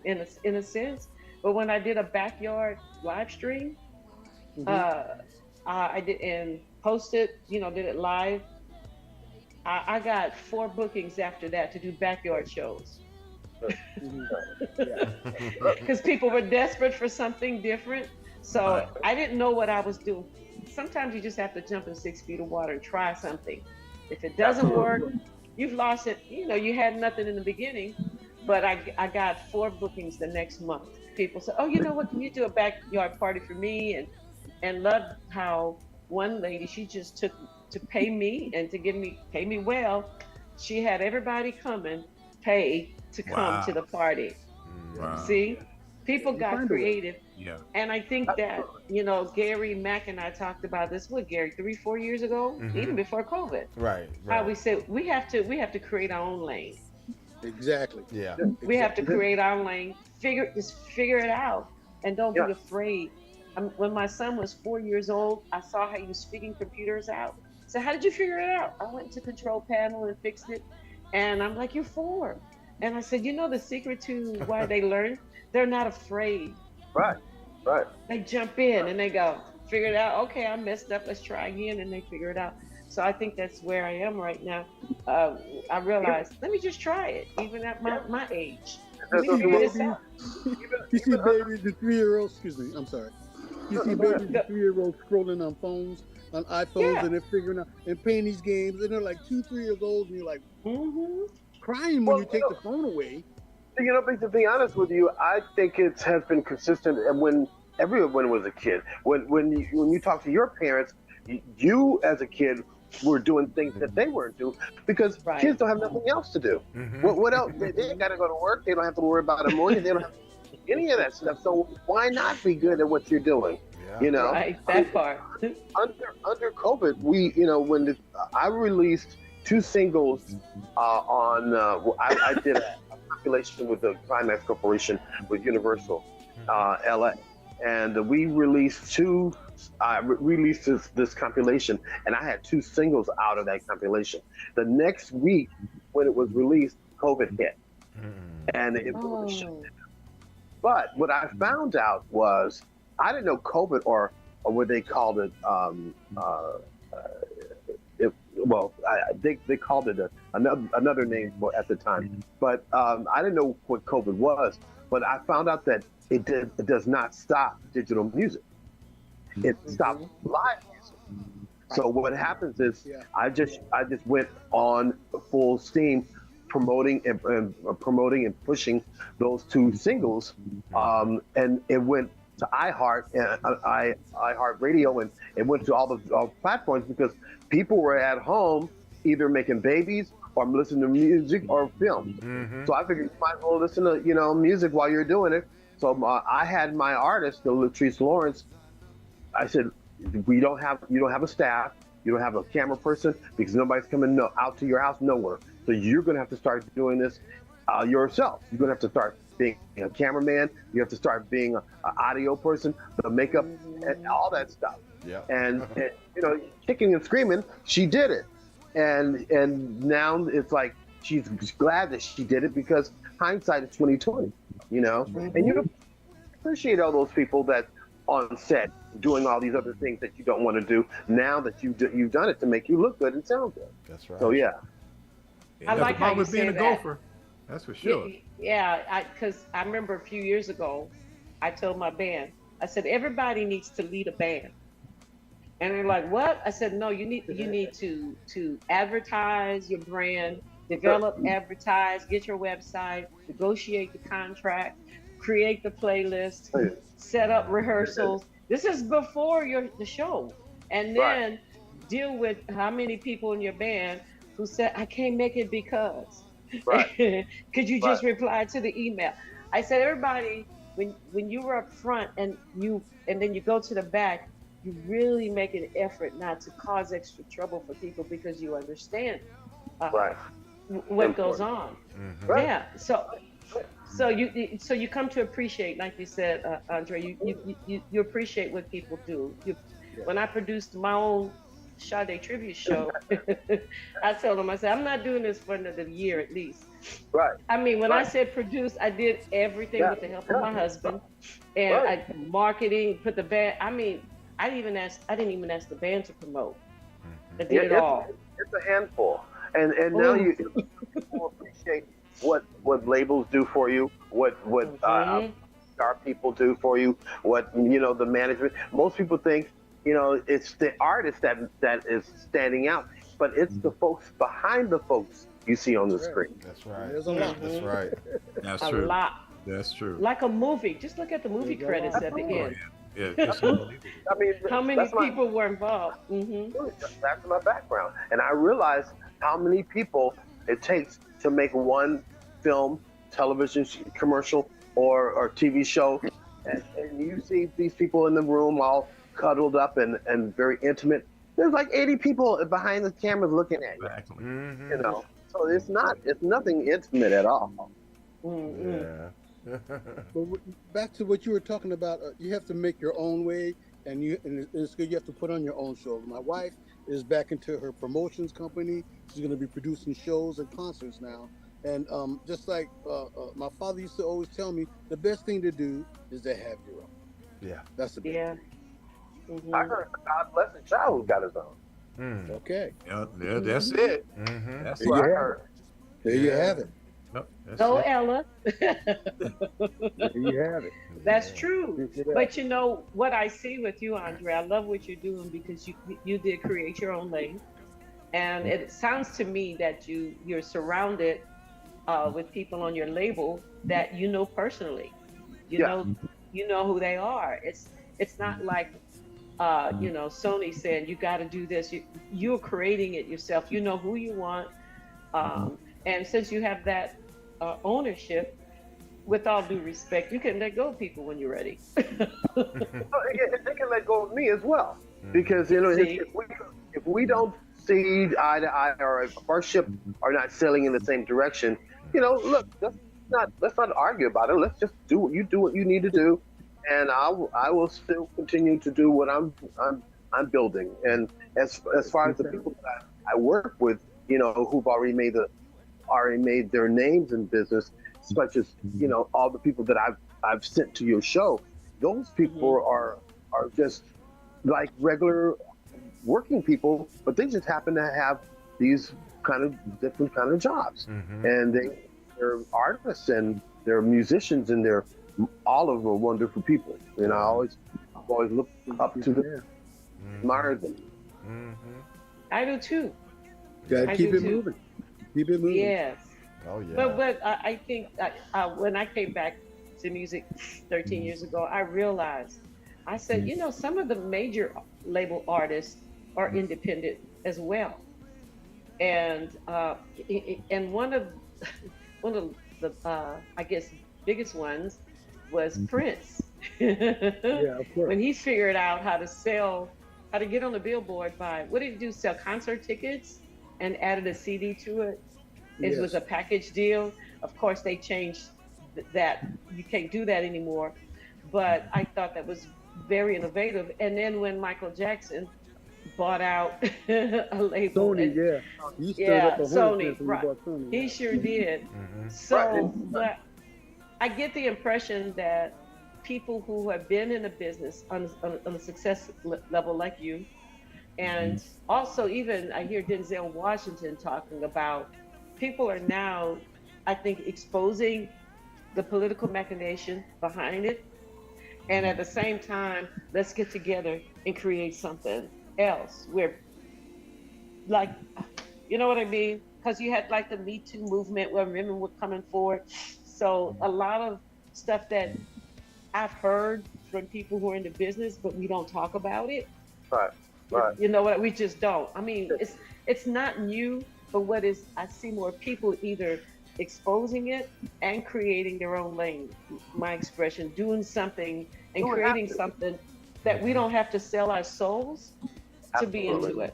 in a sense. But when I did a backyard live stream, Hmm. uh, I did and posted, did it live. I got 4 bookings after that to do backyard shows Hmm. Yeah. because people were desperate for something different. So Right. I didn't know what I was doing. Sometimes you just have to jump in 6 feet of water and try something. If it doesn't work, you've lost it. You had nothing in the beginning, but I got 4 bookings the next month. People said, "Oh, you know what? Can you do a backyard party for me?" And loved how one lady, she just took to pay me and to pay me well. She had everybody coming, pay to come to Wow. the party. Wow. See, people You got find a way. creative. Yeah. And I think that, Gary Mack and I talked about this with Gary 3, 4 years ago, even before COVID. Right, How right. we said we have to create our own lane. Exactly. Yeah. We have to create our lane. Just figure it out, and don't Yeah. be afraid. When my son was 4 years old, I saw how he was figuring computers out. So how did you figure it out? I went to control panel and fixed it, and I'm like, you're 4. And I said, the secret to why they learn? They're not afraid. Right. Right. They jump in and they go, figure it out. Okay, I messed up. Let's try again, and they figure it out. So I think that's where I am right now. I realized, let me just try it, even at my age. Let me figure this out. You see babies, the 3-year-olds. Excuse me. I'm sorry. You see babies, the 3-year-olds scrolling on phones, on iPhones, Yeah. and they're figuring out and playing these games, and they're like 2, 3 years old, and you're like Hmm. crying when Well, you take the phone away. But to be honest with you, I think it has been consistent. And when everyone was a kid, when you talk to your parents, you as a kid were doing things that they weren't doing because Right. kids don't have nothing else to do. What else? They ain't got to go to work. They don't have to worry about a mortgage. They don't have any of that stuff. So why not be good at what you're doing? Yeah. Right, that part. Under COVID, I released 2 singles on. I did a population with the Climax Corporation with Universal, LA, and we released 2. I released this compilation, and I had 2 singles out of that compilation. The next week, when it was released, COVID hit, and it really shut Oh. down. But what I found out was I didn't know COVID or what they called it. They called it another name at the time. But I didn't know what COVID was. But I found out that it does not stop digital music. It stops live music. So what happens is Yeah. I just went on full steam promoting and pushing those 2 singles, and it went to iHeart Radio, and it went to all the platforms because people were at home either making babies or listening to music or film. So I figured you might as well listen to music while you're doing it. So I had my artist, the Latrice Lawrence. I said, you don't have a staff, you don't have a camera person because nobody's coming out to your house nowhere. So you're gonna have to start doing this yourself. You're gonna have to start being a cameraman. You have to start being an audio person, the makeup, and all that stuff. Yeah. And kicking and screaming, she did it. And now it's like she's glad that she did it because hindsight is 2020. And you appreciate all those people that on set doing all these other things that you don't want to do now that you've done it to make you look good and sound good. That's right. So yeah. I like how you with being say a that. gopher. That's for sure. Yeah, because I remember a few years ago, I told my band, I said, everybody needs to lead a band. And they're like, what? I said, no, you need to advertise your brand, develop, advertise, get your website, negotiate the contract, create the playlist, set up rehearsals. This is before the show. And then deal with how many people in your band who said, I can't make it because. Right. Could you just reply to the email? I said, everybody, when you were up front and then you go to the back, you really make an effort not to cause extra trouble for people because you understand what goes on. Right. Yeah. So you come to appreciate, like you said, Andre. You appreciate what people do. When I produced my own Sade tribute show, I told them, I said, I'm not doing this for another year at least. Right. I mean, when I Right. said produce, I did everything Yeah. with the help of Yeah. my husband, and Right. I marketing, put the band. I mean, I didn't even ask the band to promote. I did it all. It's a handful, and now you appreciate what labels do for you, what our people do for you, what the management. Most people think it's the artist that is standing out, but it's the folks behind the folks you see on the screen. That's right. There's a lot. That's right. That's A true. lot. That's true. Like a movie. Just look at the movie credits at the Oh, end. yeah. It's unbelievable. I mean, How many that's my- people were involved? That's my background, and I realized how many people it takes to make one film, television commercial, or TV show, and you see these people in the room all cuddled up and very intimate. There's like 80 people behind the cameras looking at you. Exactly. So it's nothing intimate at all. Yeah. But back to what you were talking about, you have to make your own way, and it's good. You have to put on your own show. My wife is back into her promotions company. She's going to be producing shows and concerts now. And just like my father used to always tell me, the best thing to do is to have your own. Yeah. That's the best. Yeah. I heard God bless the child who got his own. Okay. Yeah, that's it. That's There what I you heard. There you have it. Yep, that's Go, it. Ella. There you have it. That's true. Yeah. But what I see with you, Andre, I love what you're doing because you did create your own lane. And it sounds to me that you're surrounded with people on your label that you know personally. You know who they are. It's not like Sony saying you got to do this. You're creating it yourself. You know who you want, and since you have that ownership, with all due respect, you can let go of people when you're ready. They can let go of me as well, because if we don't see eye to eye, or if our ship are not sailing in the same direction, look, let's not argue about it. Let's just do what you need to do, and I will still continue to do what I'm building. And as far as the people that I work with, who've already made their names in business, such as all the people that I've sent to your show, those people are just like regular working people, but they just happen to have these different kind of jobs, and they're artists and they're musicians and they're all of them are wonderful people. And I've always looked up to them, admired them. I do too. Gotta keep it moving. Keep it moving. Yes. Oh yeah. But I think when I came back to music 13 years ago, I realized, I said, some of the major label artists are independent as well. And one of the I guess biggest ones was Prince. Yeah, of course. When he figured out how to get on the billboard by, what did he do? Sell concert tickets and added a CD to it. It was a package deal. Of course, they changed that. You can't do that anymore. But I thought that was very innovative. And then when Michael Jackson bought out a label. Sony, He stirred up a Sony, when right. he bought Sony. He sure did. So, but I get the impression that people who have been in a business on a success level like you, and also even I hear Denzel Washington talking about, people are now, I think, exposing the political machination behind it. And at the same time, let's get together and create something else where, like, you know what I mean? Because you had like the Me Too movement where women were coming forward. So a lot of stuff that I've heard from people who are in the business, but we don't talk about it. Right. You know what? We just don't. I mean, it's not new, but I see more people either exposing it and creating their own lane, my expression, doing something and creating something that we don't have to sell our souls to be into it.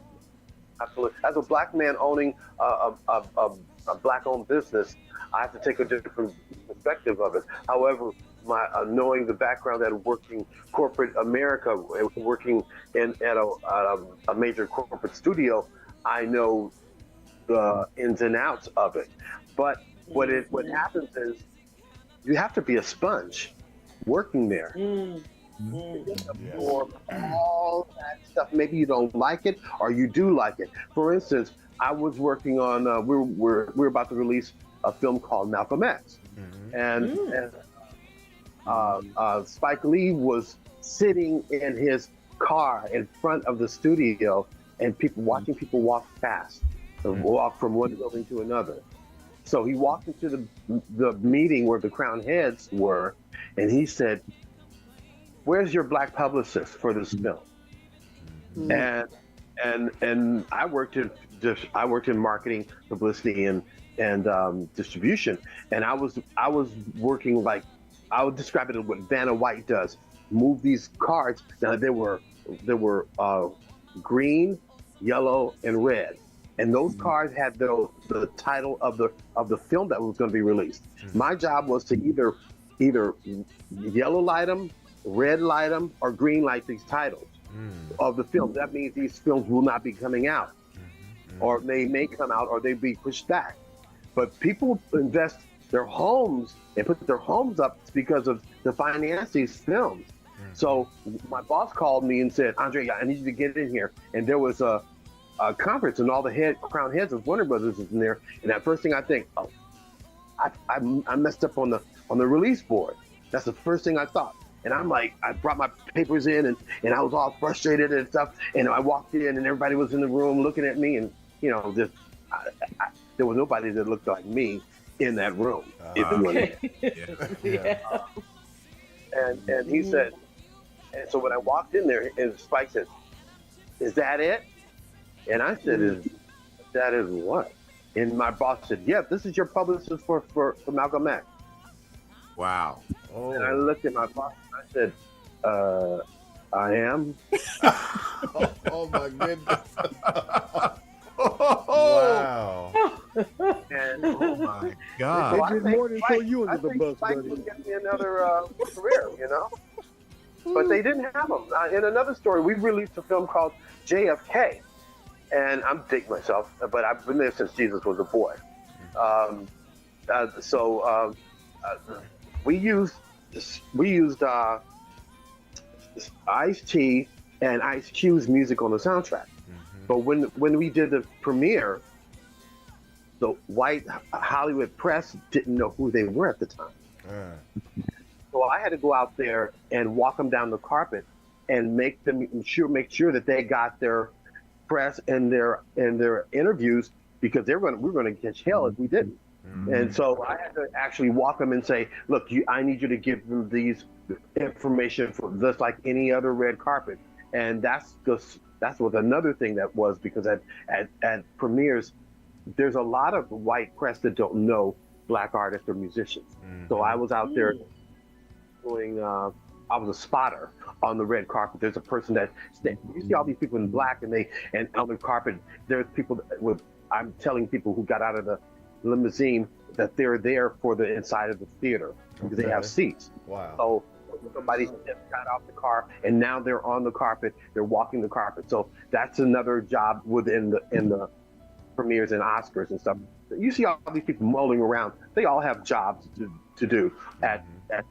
Absolutely. As a black man owning a black-owned business, I have to take a different perspective of it. However, my knowing the background that working corporate America, working at a major corporate studio, I know the ins and outs of it. But what happens is you have to be a sponge working there. Absorb all that stuff. Maybe you don't like it, or you do like it. For instance, I was working on. We're about to release a film called Malcolm X, and Spike Lee was sitting in his car in front of the studio, and watching people walk past, walk from one building to another. So he walked into the meeting where the crown heads were, and he said, "Where's your black publicist for this film?" And I worked in marketing, publicity, and distribution, and I was working like, I would describe it as what Vanna White does. Move these cards. Now there were green, yellow, and red, and those cards had the title of the film that was going to be released. My job was to either yellow light them, red light them, or green light these titles of the film. That means these films will not be coming out, or they may come out, or they be pushed back. But people invest their homes and put their homes up because of the finance these films. So my boss called me and said, "Andre, I need you to get in here." And there was a conference, and all the crown heads of Warner Brothers was in there. And that first thing I think, oh, I messed up on the release board. That's the first thing I thought. And I'm like, I brought my papers in, and I was all frustrated and stuff. And I walked in, and everybody was in the room looking at me, and just there was nobody that looked like me in that room. And he said, and so when I walked in there, and Spike said, "Is that it?" And I said, "That is what?" And my boss said, "Yeah, this is your publicist for Malcolm X." Wow. And I looked at my boss and I said, "I am." Oh my goodness. Wow. And oh my God. They did more than throw you under the bus, Spike buddy. would get me another career, But they didn't have them. In another story, we released a film called JFK. And I'm dating myself, but I've been there since Jesus was a boy. We used Ice-T and Ice Cube's music on the soundtrack. But when we did the premiere, the white Hollywood press didn't know who they were at the time. So I had to go out there and walk them down the carpet and make sure that they got their press and their interviews, because we were going to catch hell if we didn't. And so I had to actually walk them and say, "Look, I need you to give them these information for just like any other red carpet." And that's what another thing that was, because at premieres, there's a lot of white press that don't know black artists or musicians. So I was out there doing. I was a spotter on the red carpet. There's a person you see all these people in black, and on the carpet, there's people I'm telling people who got out of the limousine that they're there for the inside of the theater because they have seats. Wow. So somebody just got off the car and now they're on the carpet, they're walking the carpet. So that's another job within the premieres and Oscars and stuff. You see all these people mulling around. They all have jobs to do at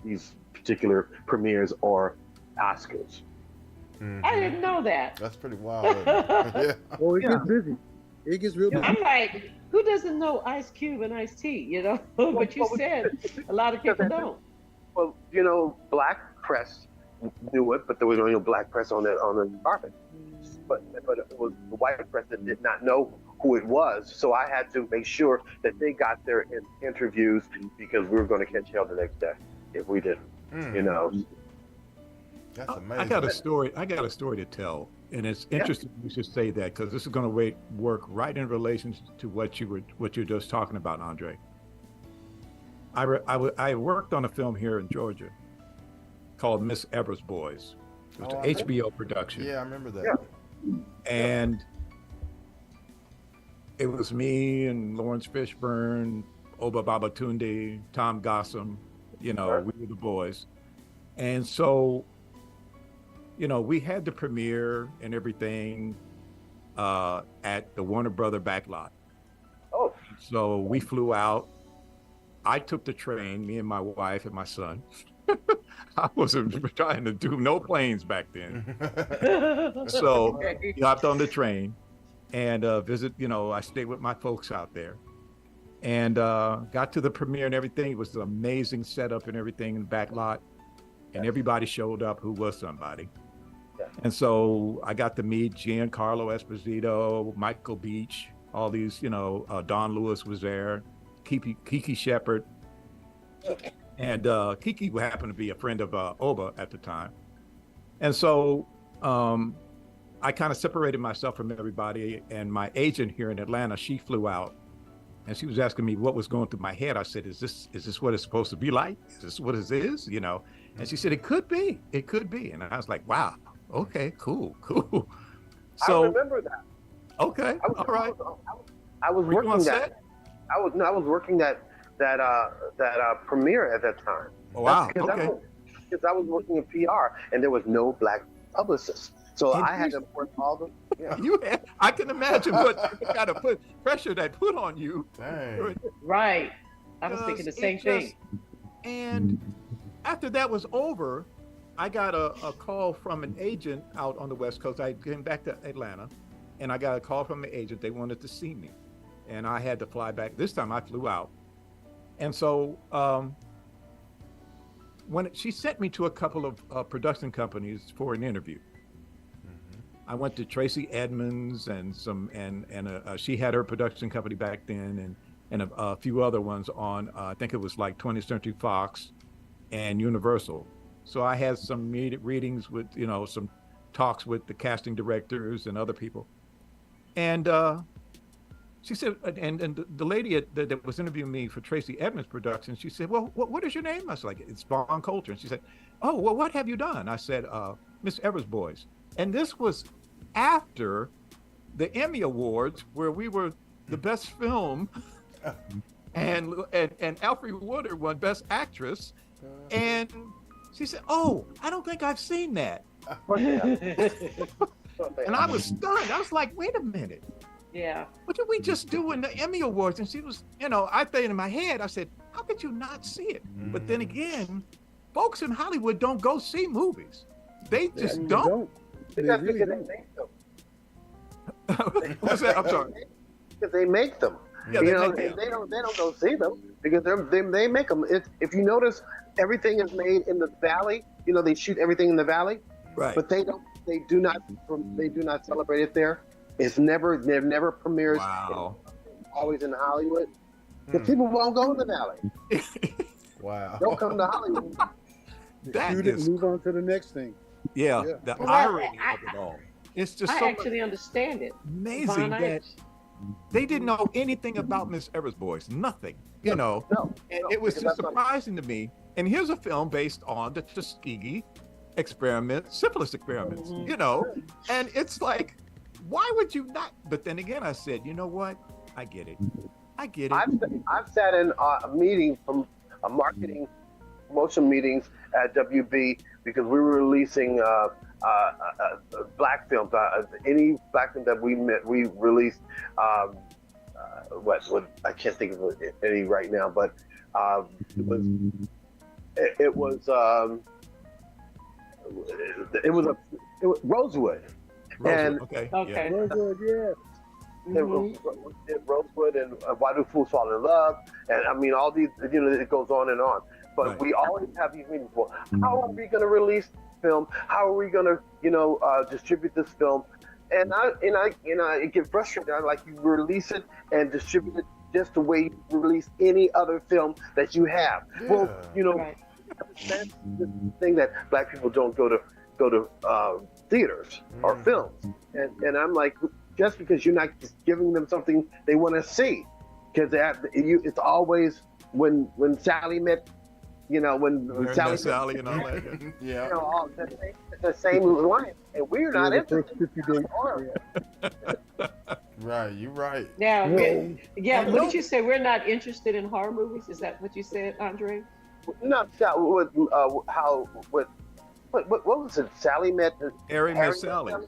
these particular premieres or Oscars. I didn't know that. That's pretty wild. Isn't it? Yeah. Oh, it gets busy. It gets real busy. I'm like, who doesn't know Ice Cube and Ice-T, But you said a lot of people don't. Well, black press knew it, but there was no black press on the carpet. But it was the white press that did not know who it was. So I had to make sure that they got their interviews, because we were going to catch hell the next day if we didn't. That's amazing. I got a story to tell, and it's interesting you should say that, because this is going to work right in relation to what you're just talking about, Andre. I worked on a film here in Georgia called Miss Evers Boys. It was an HBO production. Yeah, I remember that. Yeah. And it was me and Lawrence Fishburne, Oba Babatunde, Tom Gossam, we were the boys. And so, we had the premiere and everything at the Warner Brother backlot. Oh. So we flew out. I took the train, me and my wife and my son. I wasn't trying to do no planes back then. So we hopped on the train and I stayed with my folks out there and got to the premiere and everything. It was an amazing setup and everything in the back lot. And everybody showed up who was somebody. Yeah. And so I got to meet Giancarlo Esposito, Michael Beach, all these, Don Lewis was there, Kiki Shepard. And Kiki happened to be a friend of Oba at the time. And so I kind of separated myself from everybody. And my agent here in Atlanta, she flew out and she was asking me what was going through my head. I said, is this what it's supposed to be like? Is this what it is? And she said, it could be. And I was like, wow, okay, cool. So I remember that. Okay, all right. I was working that. I was working that premiere at that time. Oh, wow. Okay. Because I was working in PR and there was no black publicist. So I had to work all the. Yeah. I can imagine what kind of pressure that put on you. Dang. Right. I was thinking the same thing. And after that was over, I got a call from an agent out on the West Coast. I came back to Atlanta and I got a call from the agent. They wanted to see me. And I had to fly back. This time I flew out. And so when she sent me to a couple of production companies for an interview. I went to Tracy Edmonds and she had her production company back then and a few other ones on, I think it was like 20th Century Fox and Universal. So I had some readings with, some talks with the casting directors and other people. And she said, and the lady that was interviewing me for Tracy Edmonds production, she said, well, what is your name? I was like, it's Vaughn Coulter. And she said, oh, well, what have you done? I said, Miss Evers Boys. And this was after the Emmy Awards, where we were the best film, and Alfre Woodard won Best Actress. And she said, oh, I don't think I've seen that. And I was stunned. I was like, wait a minute. Yeah. What did we just do in the Emmy Awards? And she was, I think in my head, I said, how could you not see it? But then again, folks in Hollywood don't go see movies. They just don't. Because really they make them. What's that? I'm sorry. Because they make them. Yeah, they don't go see them because they make them. If you notice, everything is made in the valley. They shoot everything in the valley. Right. But they do not celebrate it there. They've never premieres. Wow. Always in Hollywood. The people won't go in the valley. Wow. Don't come to Hollywood. Shoot it and move on to the next thing. Yeah. The irony of it all. It's just I actually understand it. Amazing that they didn't know anything about Miss Evers Boys. Nothing. And it was just surprising to me. And here's a film based on the Tuskegee syphilis experiments, and it's like, why would you not? But then again, I said, you know what? I get it. I've sat in a meeting from a marketing promotion meetings at WB because we were releasing black films. Any black film that we released. What I can't think of any right now, but it was Rosewood. And Okay. Rosewood, yeah. Rosewood and Why Do Fools Fall in Love, and I mean all these. It goes on and on. But right. We always have these meetings for how are we going to release film? How are we going to distribute this film? And I get frustrated. I like you release it and distribute it just the way you release any other film that you have. Yeah. Well, Right. that's the thing that black people don't go to theaters or films, and I'm like, just because you're not just giving them something they want to see, because it's always when Sally met, when Sally and all that. Yeah. all the same line, and we're not interested. Right, you're right. Now, Well, yeah, And what no, did you say? We're not interested in horror movies. Is that what you said, Andre? Not what how what was it? Sally met Harry Harry Miss met Sally. Sally?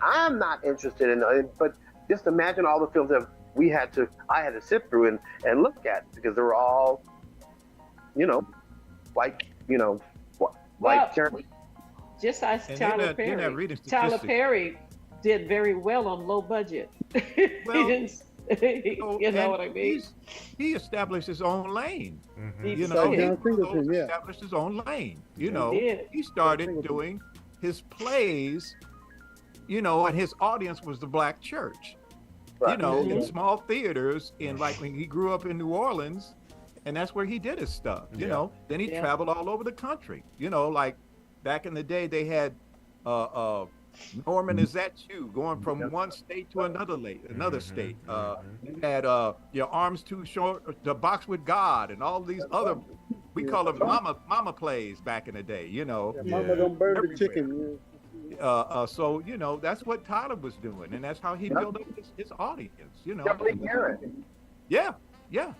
I'm not interested in it, but just imagine all the films that I had to sit through and look at because they were all, you know, like Well, Karen. just as And Tyler they're not Perry. reading Tyler statistics. Perry did very well on low budget. He Well, didn't, you know and what I mean? he established his own lane. He You did. know, John he Singleton, yeah. established his own lane. You He know, did. he started Singleton. doing his plays. You know, and his audience was the black church. You Right. know, in Mhm. small theaters, in like when he grew up in New Orleans, and that's where he did his stuff. You Yeah. know, then he Yeah. traveled all over the country. You know, like back in the day, they had Norman, is that you going from one state to another state? You had your arms too short, the box with God, and all these other. We call them mama plays back in the day. You know, Yeah, Mama don't burn the Everywhere. chicken. so you know that's what Tyler was doing, and that's how he built up his audience. You know, Definitely Garrett. yeah,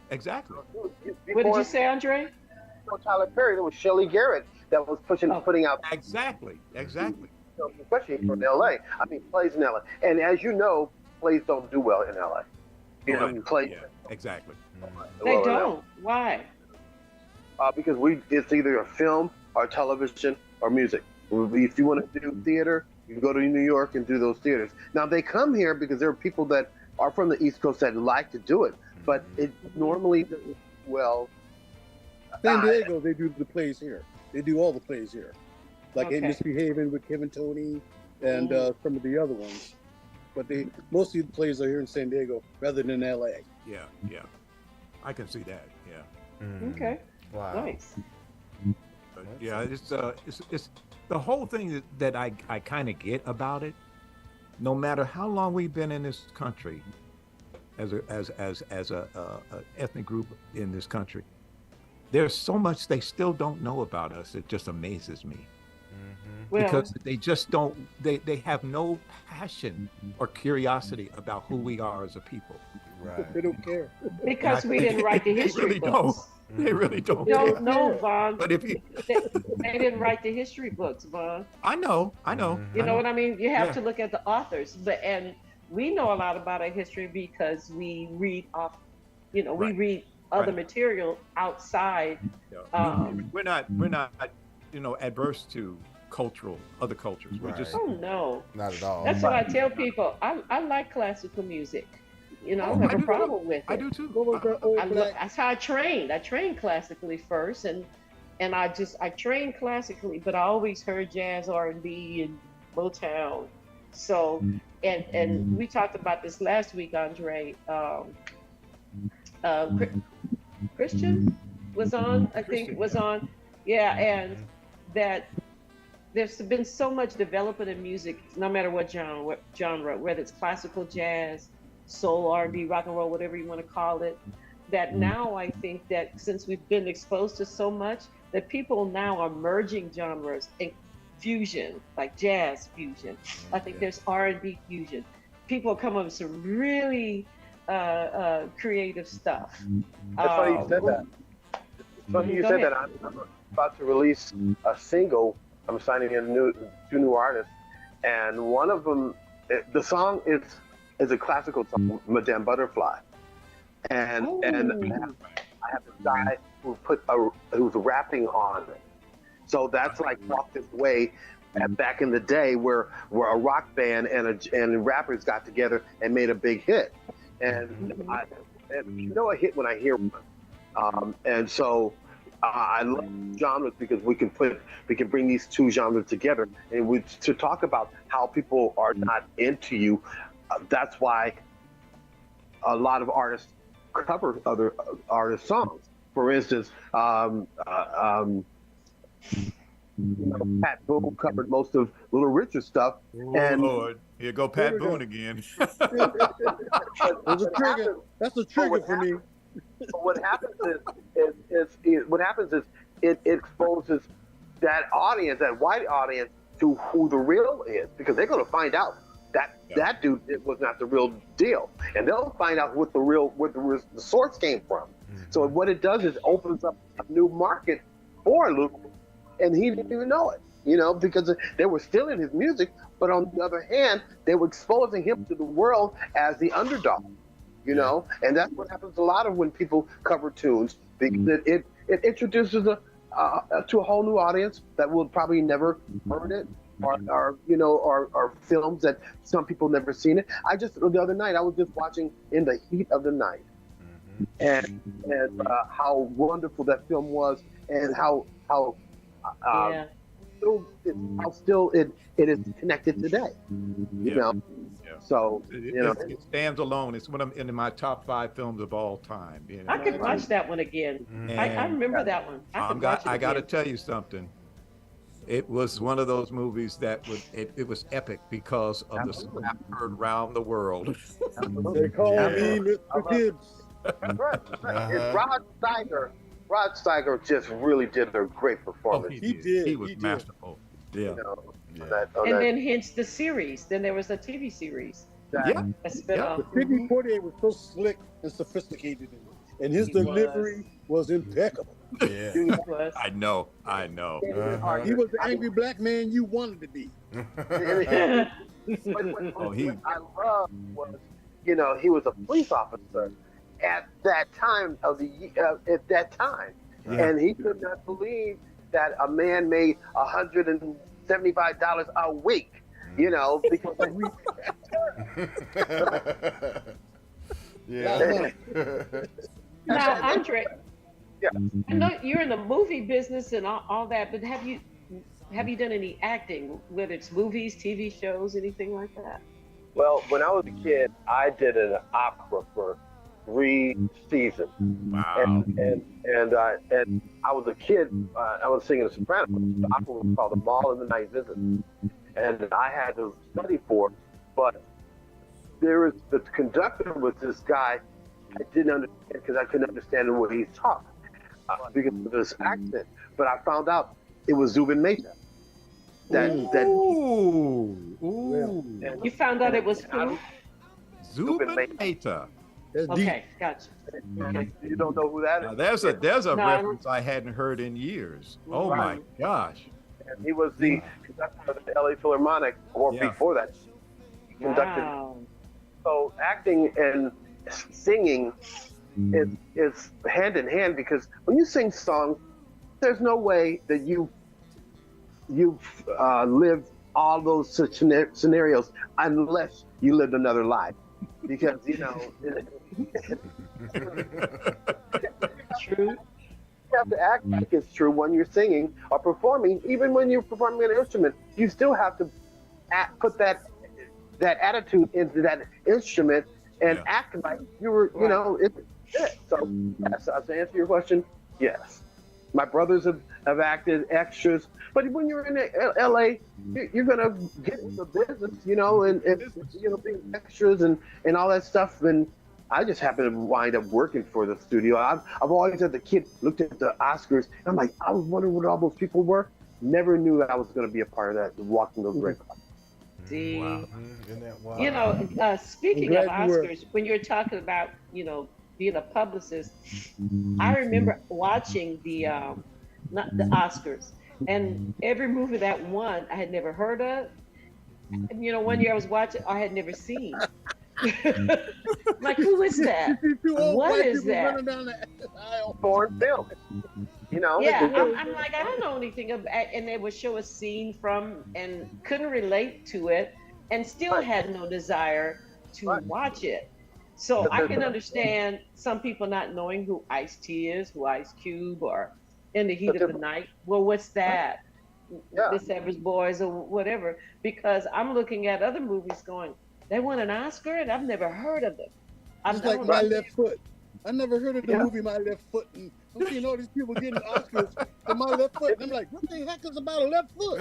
exactly. What did you say, Andre? Before Tyler Perry, there was Shelley Garrett that was putting out, Exactly. especially from L.A. I mean, plays in L.A. And as you know, plays don't do well in L.A. You know, plays. Yeah, exactly. They well, don't. Why? Because it's either a film or television or music. If you want to do theater, you go to New York and do those theaters. Now they come here because there are people that are from the East Coast that like to do it, but it normally doesn't well. San Diego, they do the plays here. They do all the plays here, like Okay. Ain't Misbehaving with Kevin Tony and some of the other ones. But most of the plays are here in San Diego rather than L.A. Yeah, I can see that. Yeah, Okay. Wow. Nice. but yeah, it's the whole thing that I kind of get about it. No matter how long we've been in this country, as a ethnic group in this country, there's so much they still don't know about us. It just amazes me. Well, Because they just don't they have no passion or curiosity about who we are as a people. Right. They don't care. because we didn't write the They history really books. They really don't. No, Vaughn. But if you They didn't write the history books, Vaughn. I know. You know what I mean? You have Yeah. to look at the authors. And we know a lot about our history because we read off, we Right. read other Right. material outside. We're not adverse to other cultures. We're just Oh no. Not at all. That's what I tell people. I like classical music. I don't I have a do problem too. with it. I do too. What was that old That's how I trained. I trained classically first, and I trained classically, but I always heard jazz, R&B, and Motown. So, and we talked about this last week, Andre. Christian was on, I think was on, yeah, and that there's been so much development in music, no matter what genre, whether it's classical, jazz, soul, R&B, rock and roll, whatever you want to call it, that now I think that since we've been exposed to so much, that people now are merging genres and fusion, like jazz fusion. I think there's R&B fusion. People are coming up with some really creative stuff. That's funny you said that. It's funny you Go said ahead. that. I'm about to release a single. I'm signing in two new artists, and one of them, the song is a classical song, Madame Butterfly, and I have this guy who's rapping on it. So that's like walked this way. Back in the day, where a rock band and rappers got together and made a big hit, and a hit when I hear one, and so I love genres because we can bring these two genres together and to talk about how people are not into you. That's why a lot of artists cover other artists' songs. For instance, Pat Boone covered most of Little Richard's stuff. And Lord, here go Pat Boone again. That's a trigger. That's a trigger for me. But what happens is it exposes that audience, that white audience, to who the real is, because they're going to find out. that dude it was not the real deal, and they'll find out what the source came from. So what it does is opens up a new market for Luke, and he didn't even know it, because they were stealing his music, but on the other hand, they were exposing him to the world as the underdog, and that's what happens a lot of when people cover tunes, because it introduces to a whole new audience that will probably never heard it, or films that some people never seen it. The other night I was just watching In the Heat of the Night, and how wonderful that film was, and how still it is connected today. So it stands alone. It's one of in my top 5 films of all time. I could watch that one again. I remember that one. I got to tell you something. It was one of those movies that it was epic because of the slap heard around the world. They call me Mr. Gibbs. That's right. And Rod Steiger just really did a great performance. He did. He was masterful. Yeah. And then hence the series. Then there was a TV series. Yeah. Sidney Poitier was so slick and sophisticated, and his delivery was impeccable. Yeah. I know. He was the angry black man you wanted to be. What I love was, he was a police officer at that time and he could not believe that a man made $175 a week, because yeah. Now, Andre, I know you're in the movie business and all that, but have you done any acting, whether it's movies, TV shows, anything like that? Well, when I was a kid, I did an opera for 3 seasons. Wow. And I was a kid. I was singing a soprano. The opera was called The Mall in the Night Visit, and I had to study for it. But the conductor was this guy I didn't understand, because I couldn't understand what he talked because of his accent. But I found out it was Zubin Mehta. You found out it was who? Zubin Mehta. Okay, gotcha. You don't know who that is? Now, there's a reference I hadn't heard in years. Oh my gosh. And he was the conductor of the LA Philharmonic, or before that. He conducted. Wow. So acting and singing is hand in hand, because when you sing songs, there's no way that you've lived all those such scenarios unless you lived another life, because True. You have to act like it's true when you're singing or performing. Even when you're performing an instrument, you still have to put that attitude into that instrument and act like you were, it's it. So, yes, to answer your question, yes. My brothers have acted extras, but when you're in LA, you're gonna get into business, and being extras and all that stuff. And I just happened to wind up working for the studio. I've always, as a kid, looked at the Oscars, and I'm like, I was wondering what all those people were. Never knew that I was going to be a part of that, walking those red carpets. See, Wow. Isn't that wild? speaking of Oscars, when you're talking about, being a publicist, I remember watching the Oscars, and every movie that won, I had never heard of. And, one year I was watching, I had never seen. Like, who is that? What is that? Foreign film. Yeah, I'm like, I don't know anything about, and they would show a scene from, and couldn't relate to it, and still had no desire to watch it. So I can understand some people not knowing who Ice-T is, who Ice Cube, or In the Heat of the Night. Well, what's that? The Savage Boys or whatever. Because I'm looking at other movies going, they won an Oscar, and I've never heard of them. Just like My Left Foot. I never heard of the movie My Left Foot. And I'm seeing all these people getting Oscars for My Left Foot. And I'm like, what the heck is about a left foot?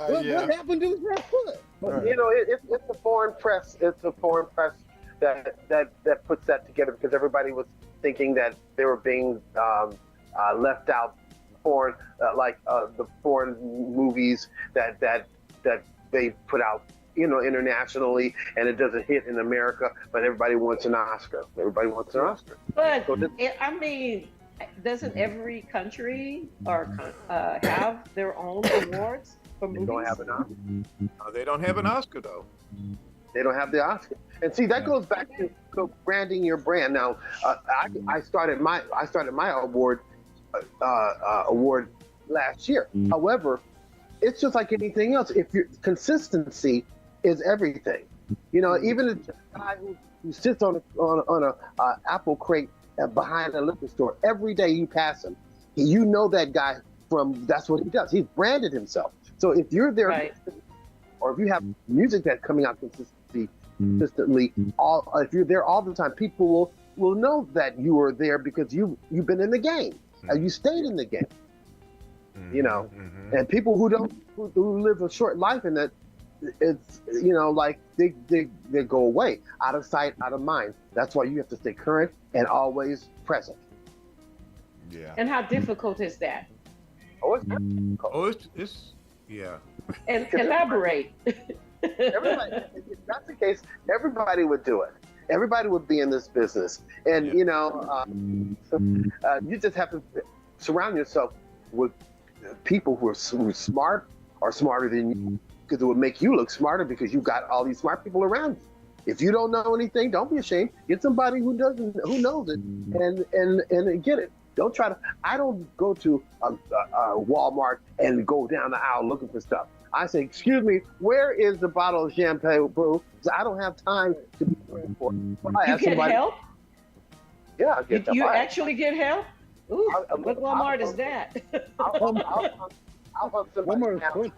What happened to his left foot? Right. It's a foreign press. It's a foreign press that puts that together, because everybody was thinking that they were being left out. Foreign, the foreign movies that they put out, you know, internationally, and it doesn't hit in America, but everybody wants an Oscar. Everybody wants an Oscar. But So I mean, doesn't every country or have their own awards for they movies? don't have an Oscar. They don't have an Oscar though. They don't have the Oscar. And see, that goes back to branding your brand. Now, I started my award last year. However, it's just like anything else. If your consistency is everything, you know, even a guy who sits on a apple crate behind a liquor store every day, you pass him, you know that guy from that's what he does. He's branded himself. So if you're there, Right. or if you have music that's coming out consistently, if you're there all the time, people will know that you are there because you've been in the game and you stayed in the game. You know, and people who live a short life, and that it's, you know, like they go away, out of sight, out of mind. That's why you have to stay current and always present. Yeah. And how difficult is that? Oh, it's difficult. Oh, it's yeah. And elaborate. Everybody, if that's the case, everybody would do it. Everybody would be in this business, and you know, you just have to surround yourself with people who are smart or smarter than you, because it would make you look smarter because you got all these smart people around you. If you don't know anything, don't be ashamed. Get somebody who knows it, and get it. Don't try to. I don't go to a Walmart and go down the aisle looking for stuff. I say, excuse me, where is the bottle of champagne, bro? I don't have time to be looking for it. You get help? Yeah, I get help. You actually get help? Ooh, what Walmart is that? I'll hunt somebody down.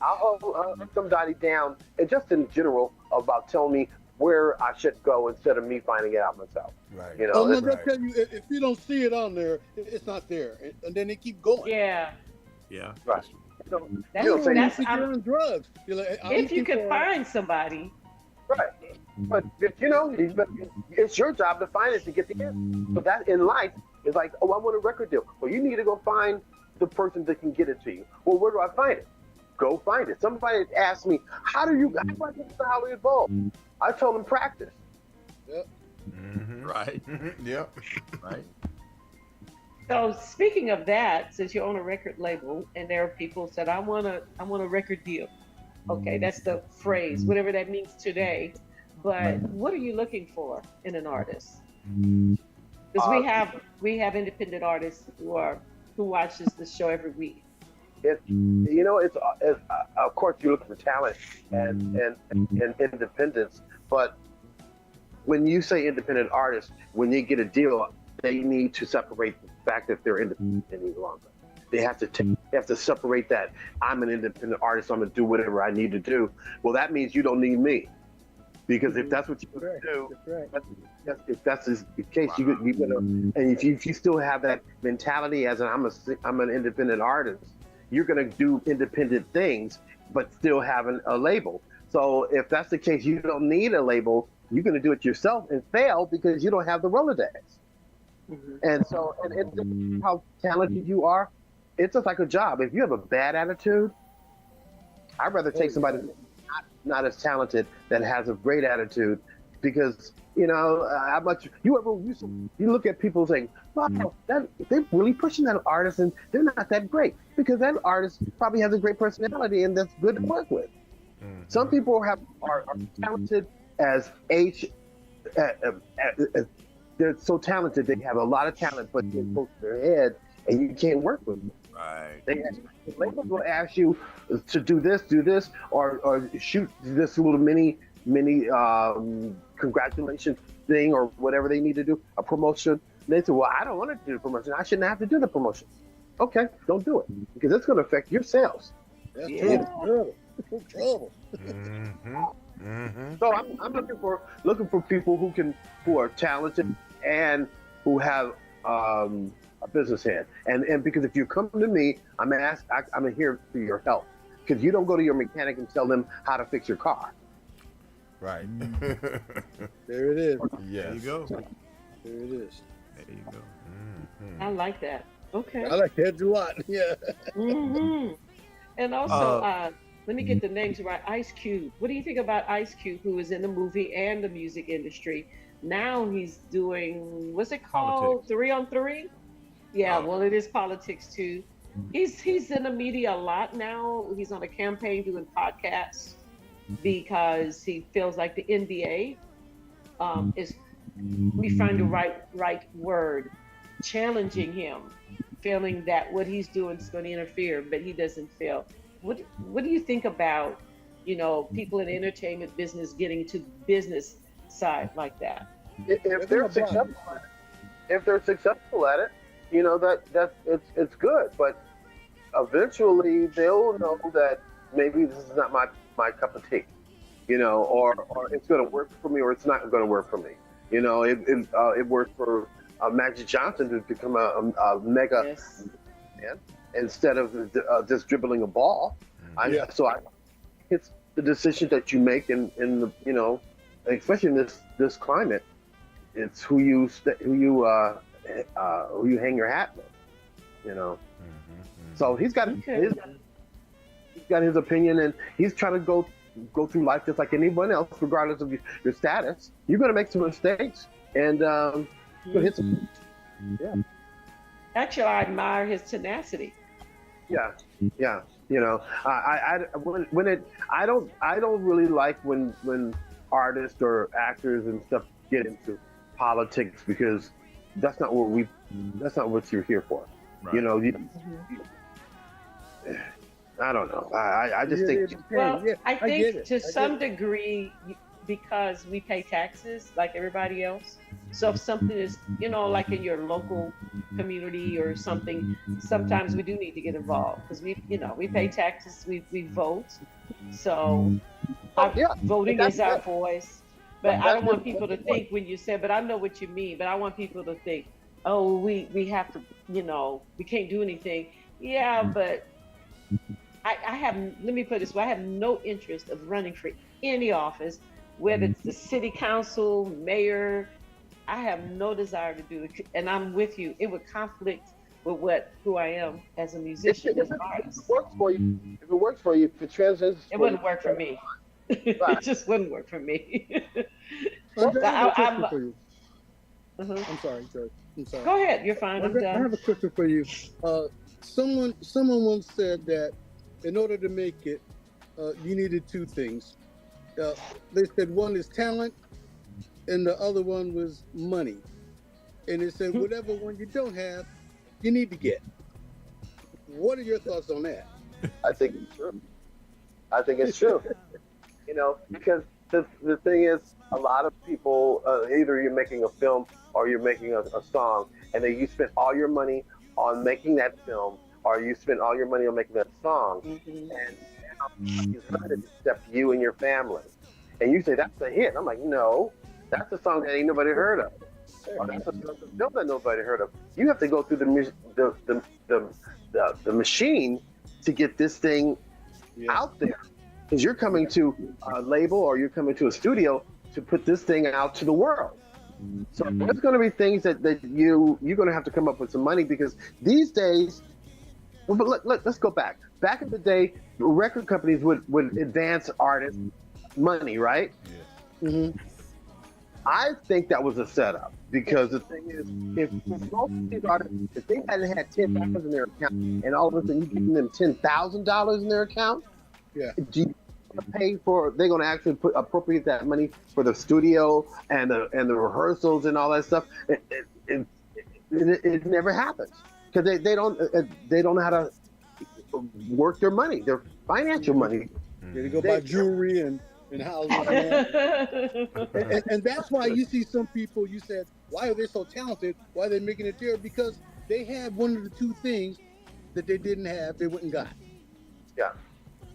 I'll hunt somebody down, and just in general about telling me where I should go instead of me finding it out myself. Right. You know, Oh, no, they'll tell you if you don't see it on there, it's not there, and then they keep going. Yeah. Yeah. right. That's, You don't say that's You're on drugs. You're like, I'm if you looking can for- find somebody. Right. But you know, it's your job to find it to get the answer. So that in life is like, oh, I want a record deal. Well, you need to go find the person that can get it to you. Well, where do I find it? Go find it. Somebody asked me, how do I get to Hollywood Bowl? I told them practice. Right. Yep. Right. So speaking of that, since you own a record label, and there are people who said, I want a record deal. Okay, that's the phrase, whatever that means today. But what are you looking for in an artist? Because we have independent artists who watches the show every week. It's of course you look for talent and independence, but when you say independent artists, when they get a deal, they need to separate the fact that they're independent any longer. They have to separate that. I'm an independent artist. I'm gonna do whatever I need to do. Well, that means you don't need me, because if that's what you do, if that's the case, you're gonna. And if you still have that mentality as I'm an independent artist, you're gonna do independent things, but still having a label. So if that's the case, you don't need a label. You're gonna do it yourself and fail because you don't have the Rolodex. And so, and how talented you are, it's just like a job. If you have a bad attitude, I'd rather take somebody not as talented that has a great attitude, because you know how much you look at people saying, wow, they're really pushing that artist and they're not that great, because that artist probably has a great personality and that's good to work with. Some people are talented as they're so talented, they have a lot of talent, but they're close to their head and you can't work with them. Right. The labels will ask you to do this, or shoot this little mini congratulations thing, or whatever they need to do, a promotion. And they say, well, I don't want to do the promotion. I shouldn't have to do the promotion. Okay, don't do it, because it's going to affect your sales. That's trouble. So I'm looking for people who are talented and who have a business hand. And because if you come to me, I'm here for your help. Because you don't go to your mechanic and tell them how to fix your car. Right. There it is. Yes. There you go. There it is. There you go. I like that. Okay. I like that a lot. Yeah. And also, let me get the names right. Ice Cube. What do you think about Ice Cube, who is in the movie and the music industry? Now he's doing, what's it called? Politics. 3 on 3? Yeah, Oh. well, it is politics too. He's in the media a lot now. He's on a campaign doing podcasts because he feels like the NBA is, we find the right word, challenging him, feeling that what he's doing is going to interfere, but he doesn't feel. What do you think about, people in the entertainment business getting to business side like that? If they're successful at it, it's good. But eventually they'll know that maybe this is not my cup of tea, or it's going to work for me or it's not going to work for me. It worked for Magic Johnson to become a mega man instead of just dribbling a ball. It's the decision that you make in the especially in this climate. It's who you hang your hat with. So he's got his opinion, and he's trying to go through life just like anyone else, regardless of your status. You're going to make some mistakes, and hit some. Yeah. Actually, I admire his tenacity. Yeah. I don't really like when artists or actors and stuff get into politics, because that's not what you're here for. Right. I don't know. I just think. Well, Yeah, I get think it. to some degree, because we pay taxes like everybody else. So if something is, like in your local community or something, sometimes we do need to get involved because we pay taxes, we vote. So voting is our voice. But I don't want people to think when you say, but I know what you mean, but I want people to think, oh, we have to, we can't do anything. Yeah, but I have, let me put it this way, I have no interest of running for any office, whether it's the city council, mayor. I have no desire to do it, and I'm with you. It would conflict with who I am as a musician, as an artist. If it works for you, if it translates, It wouldn't work for me. It just wouldn't work for me. Andre, I have a question for you. Uh-huh. I'm sorry, George. I'm sorry. Go ahead, you're fine. I'm I have done. a question for you. Someone once said that in order to make it, you needed two things. They said one is talent, and the other one was money. And they said whatever one you don't have, you need to get. What are your thoughts on that? I think it's true. Because the thing is, a lot of people, either you're making a film or you're making a song, and then you spent all your money on making that film, or you spent all your money on making that song, and now you heard it except you and your family. And you say, that's a hit. I'm like, no, that's a song that ain't nobody heard of. Or that's a film that nobody heard of. You have to go through the machine to get this thing out there. Because you're coming to a label or you're coming to a studio to put this thing out to the world. So there's going to be things that you're going to have to come up with some money, because these days, but let's go back. Back in the day, record companies would advance artists money, right? Yeah. Mm-hmm. I think that was a setup, because the thing is, if most of these artists, if they hadn't had $10,000 in their account, and all of a sudden you give them $10,000 in their account, do you pay for? They're going to actually appropriate that money for the studio and the rehearsals and all that stuff. It never happens, because they don't know how to work their money, their financial money. They go buy jewelry and houses. And that's why you see some people, you said, why are they so talented? Why are they making it there? Because they had one of the two things that they didn't have, they went and got. Yeah.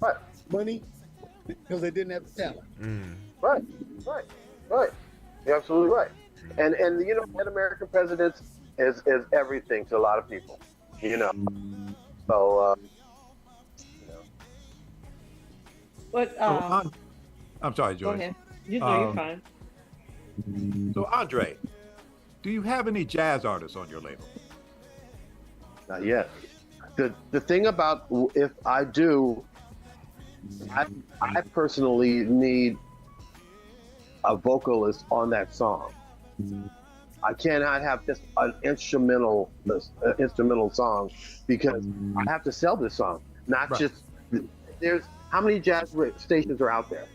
Right. Money, because they didn't have the talent. Right. You're absolutely right. And that American president is everything to a lot of people. So But I'm sorry, go Joyce. ahead. You're fine. So, Andre, do you have any jazz artists on your label? not yet. The thing about, if I do, I personally need a vocalist on that song. I cannot have just an instrumental song because I have to sell this song. Not Right. just there's how many stations are out there?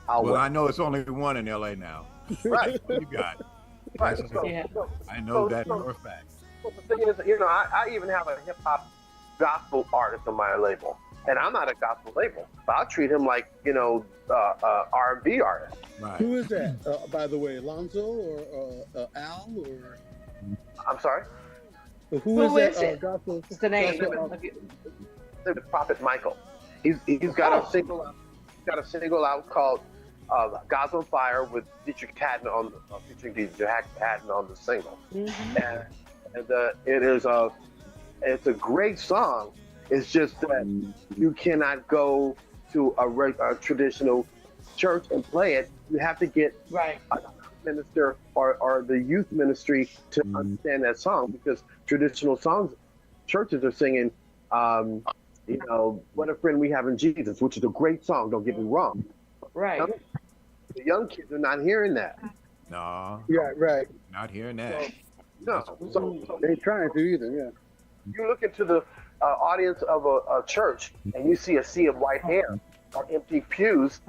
Well, I know it's only one in LA now. Right. You got it. Right. Yeah. I know that for a fact. Well, the thing is, I even have a hip hop gospel artist on my label, and I'm not a gospel label, but I'll treat him like R&B artist. Right. Who is that, by the way? Alonzo or Al or? I'm sorry. Who is that? it? Gospel. What's the name? The Prophet Michael. He's got a single. He's got a single out called "God's on Fire" with Dietrich Haddon featuring Dietrich Haddon on the single, and it is it's a great song. It's just that you cannot go to a traditional church and play it. You have to get Right. a minister or the youth ministry to understand that song because traditional songs, churches are singing, "What a Friend We Have in Jesus," which is a great song. Don't get me wrong. Right. The young kids are not hearing that. No. Yeah, right. Not hearing that. No. So They ain't trying to either. Yeah. you look into the audience of a church and you see a sea of white hair or empty pews.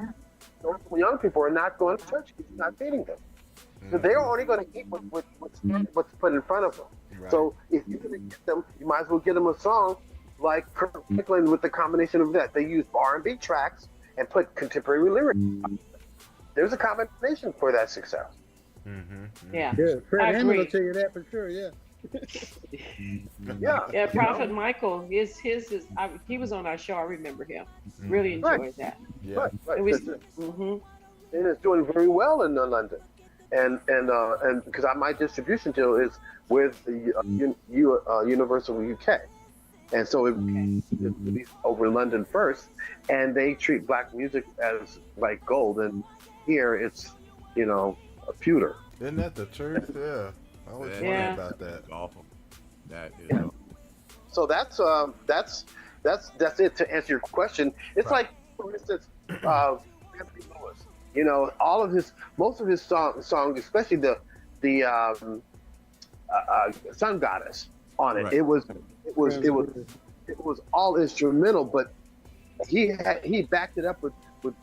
Those young people are not going to church. It's not feeding them. So they're only going to eat what's put in front of them. Right. So if you're going to get them, you might as well get them a song like Kirk Franklin with the combination of that. They use R&B tracks and put contemporary lyrics. There's a combination for that success. Yeah. Yeah. Fred I Hammond will agree. tell you that for sure. Yeah. Yeah. Yeah, Prophet Michael, his he was on our show. I remember him. Really enjoyed Right. that. Yeah. Right. It was, And it's doing very well in London. And because my distribution deal is with the Universal UK, and so it's released over in London first, and they treat black music as like gold, and here it's a pewter. Isn't that the truth? Yeah. I always Yeah. wondered about that. That's awful. That is Yeah. awful. So that's it to answer your question. It's Right. like, for instance, Anthony Lewis. Most of his songs, especially the Sun Goddess on it. Right. It was all instrumental, but he backed it up with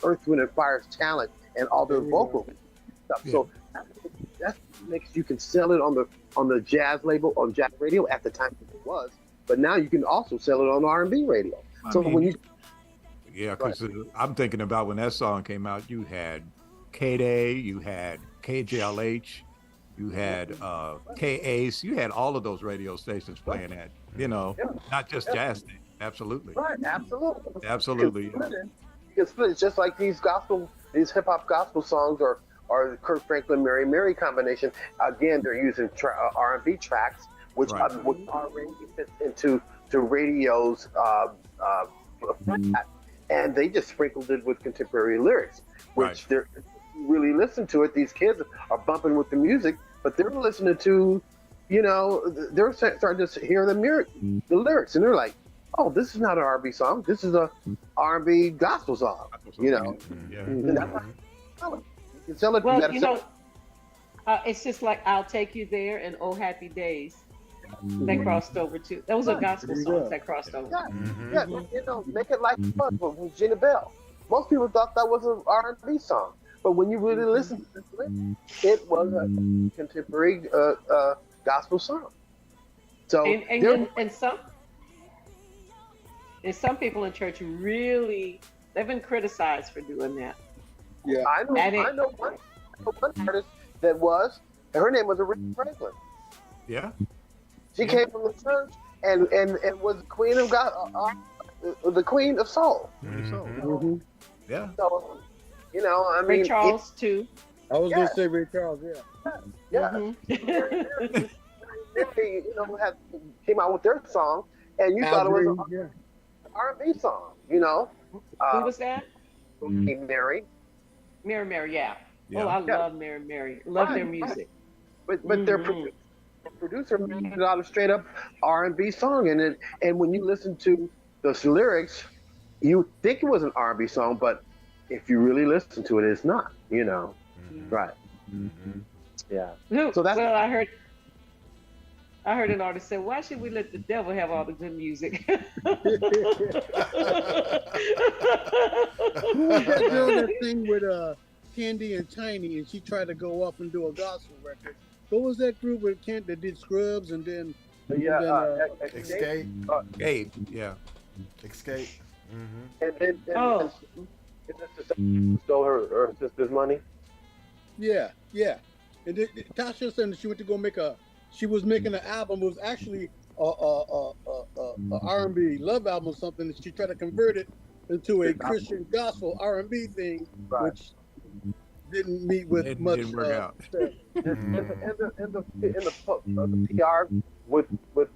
Earth, Wind, and Fire's talent and all their vocal stuff. Yeah. So that makes you can sell it on the jazz label on jazz radio at the time it was, but now you can also sell it on R&B radio. Yeah, because I'm thinking about when that song came out, you had K-Day, you had KJLH, you had K-Ace, you had all of those radio stations playing that, not just jazz stations. Absolutely. Right, absolutely. Absolutely. You can split it just like these hip hop gospel songs or Kirk Franklin Mary combination. Again, they're using R&B tracks, which Right. which already fits into radio's format, and they just sprinkled it with contemporary lyrics, which Right. they're really listen to it. These kids are bumping with the music, but they're listening to, they're starting to hear the lyrics, and they're like, "Oh, this is not an R&B song. This is a R&B gospel song." Yeah. And that's how you sell it. You can sell it. well, gotta sell it. it's just like "I'll Take You There" and "Oh Happy Days." They crossed over too. Those are gospel songs that crossed over. Yeah, make it like fun with Gina Bell. Most people thought that was an R&B song, but when you really listen to it, it was a contemporary gospel song. So And some people in church really, they've been criticized for doing that. Yeah. I know one artist that was, and her name was Aretha Franklin. Yeah. She came from the church and was queen of God, the queen of soul. Yeah. So, I mean, Ray Charles too. I was gonna say Ray Charles. Yeah. They, came out with their song, and you thought it was Yeah. an R&B song. Who was that? Mary. Mary, yeah. Yeah. Oh, I love Mary. Love their music. But their producer made it out of straight up R&B song, and when you listen to the lyrics, you think it was an R&B song, but if you really listen to it, it's not. You know, right? Yeah. So that's Well, I heard an artist say, "Why should we let the devil have all the good music?" Who was that girl that sang with Candy and Tiny, and she tried to go off and do a gospel record? What was that group with Kent that did Scrubs and then? Escape. Gabe, yeah. Escape. And Oh. stole her sister's money. Yeah. And then Tasha said that she went to go she was making an album. It was actually a R&B love album or something. And she tried to convert it into a Christian gospel R&B thing, which didn't meet with much. Didn't work out. And the PR with